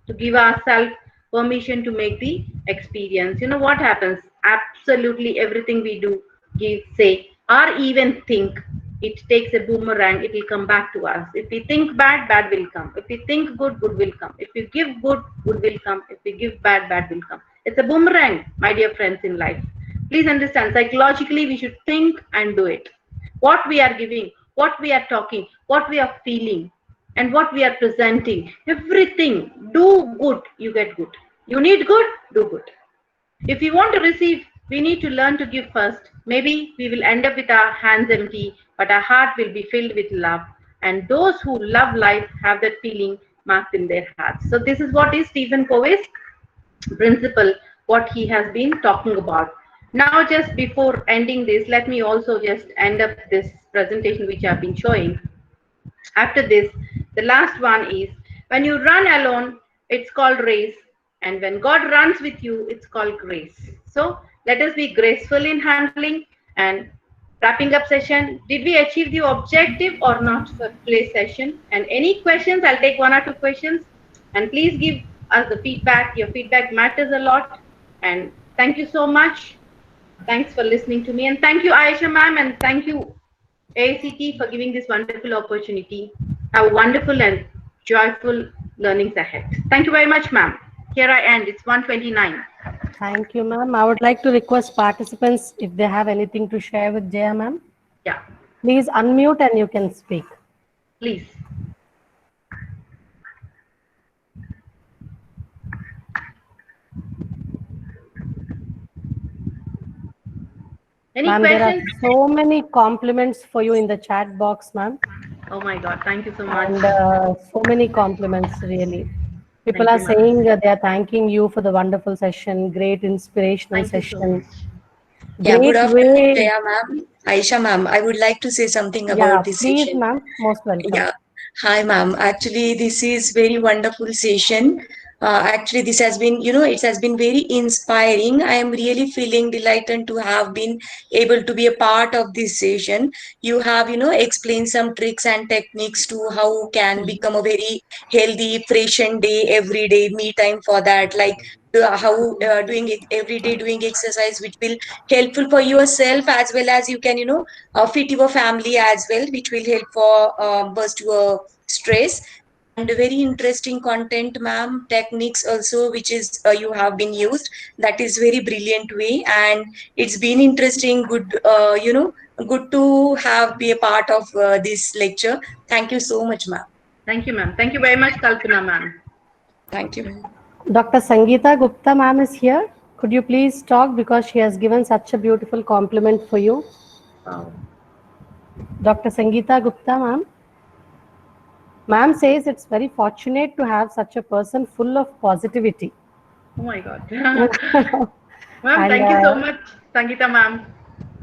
to give ourselves permission to make the experience. You know what happens? Absolutely everything we do, give, say, or even think, it takes a boomerang. It will come back to us. If we think bad, bad will come. If we think good, good will come. If we give good, good will come. If we give bad, bad will come. It's a boomerang, my dear friends in life. Please understand, psychologically, we should think and do it. What we are giving, what we are talking, what we are feeling, and what we are presenting, everything, do good, you get good. You need good, do good. If we want to receive, we need to learn to give first. Maybe we will end up with our hands empty, but our heart will be filled with love. And those who love life have that feeling marked in their hearts. So this is what is Stephen Covey's principle, what he has been talking about. Now, just before ending this, let me also just end up this presentation which I've been showing. After this, the last one is, when you run alone, it's called race. And when God runs with you, it's called grace. So let us be graceful in handling. And wrapping up session, did we achieve the objective or not for today's session? And any questions, I'll take 1 or 2 questions. And please give us the feedback. Your feedback matters a lot. And thank you so much. Thanks for listening to me. And thank you, Aisha ma'am, and thank you, AICT, for giving this wonderful opportunity. Have a wonderful and joyful learnings ahead. Thank you very much, ma'am. Here I end. It's 1:29. Thank you, ma'am. I would like to request participants, if they have anything to share with Jaya ma'am, Yeah, please unmute and you can speak. please. Any Ma'am, there are questions? so many compliments for you in the chat box, ma'am. Oh my God, thank you so much. And so many compliments, really. People Thank are you, ma'am. saying they are thanking you for the wonderful session, great inspirational Thank you so session. much. Yeah, good Great afternoon, way. Jaya ma'am. Aisha ma'am, I would like to say something Yeah, about this please, session. ma'am. Most welcome. Yeah. Hi, ma'am. Actually, this is very wonderful session. Actually, this has been, it has been very inspiring. I am really feeling delighted to have been able to be a part of this session. You have, explained some tricks and techniques to how can become a very healthy, fresh and day, every day, me time for that. Like how doing it every day, doing exercise, which will helpful for yourself as well as you can, fit your family as well, which will help for burst your stress. And very interesting content, ma'am. Techniques also, which is you have been used. That is very brilliant way, and it's been interesting. Good, good to have be a part of this lecture. Thank you so much, ma'am. Thank you, ma'am. Thank you very much, Kalpana, ma'am. Thank you, ma'am. Dr. Sangeeta Gupta, ma'am, is here. Could you please talk because she has given such a beautiful compliment for you? Wow. Dr. Sangeeta Gupta, ma'am. Ma'am says it's very fortunate to have such a person full of positivity. Oh my God. Ma'am, And, thank you so much, Sangeeta, ma'am.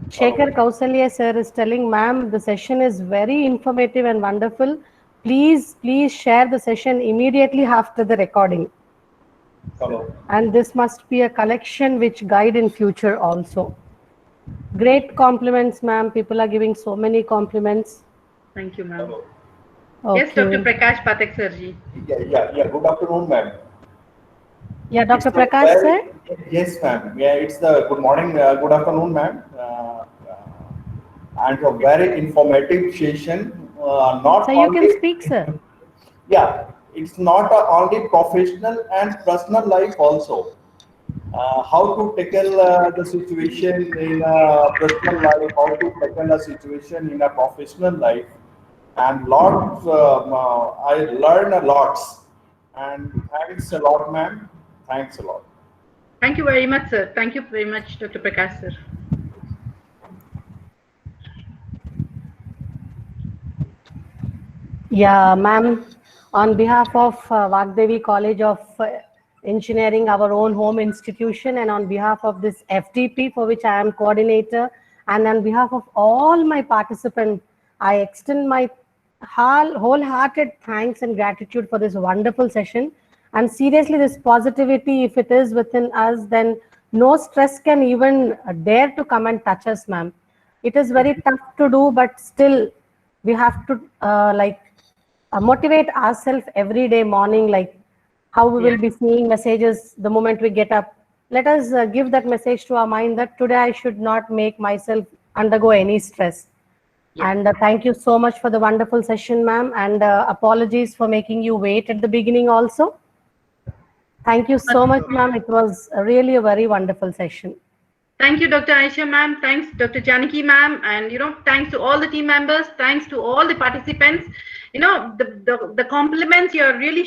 Shekhar Kausalya sir is telling, ma'am, the session is very informative and wonderful. Please share the session immediately after the recording. Follow. And this must be a collection which guide in future also. Great compliments, ma'am. People are giving so many compliments. Thank you, ma'am. Follow. Yes, Dr. Okay. Prakash Pathak sir ji. Yeah. Good afternoon, ma'am. Yeah, Dr. It's the Prakash sir. Yes, ma'am. Yeah, it's the good morning, good afternoon, ma'am. And a very informative session. Not So you only, can speak, sir. Yeah, it's not only professional and personal life also. How to tackle the situation in a personal life, how to tackle a situation in a professional life, and lots. I learn a lot, and thanks a lot, ma'am. Thanks a lot. Thank you very much, sir. Thank you very much, Dr. Prakash sir. Yeah, ma'am. On behalf of Vagdevi College of Engineering, our own home institution, and on behalf of this FTP for which I am coordinator, and on behalf of all my participants, I extend my wholehearted thanks and gratitude for this wonderful session. And seriously, this positivity, if it is within us, then no stress can even dare to come and touch us, ma'am. It is very tough to do, but still we have to motivate ourselves every day morning, like how we will be seeing messages the moment we get up. Let us give that message to our mind that today I should not make myself undergo any stress. And thank you so much for the wonderful session, ma'am, and apologies for making you wait at the beginning also. Thank you so much, ma'am. It was really a very wonderful session. Thank you, Dr. Aisha ma'am. Thanks, Dr. Janaki ma'am. And, thanks to all the team members. Thanks to all the participants. The compliments you're really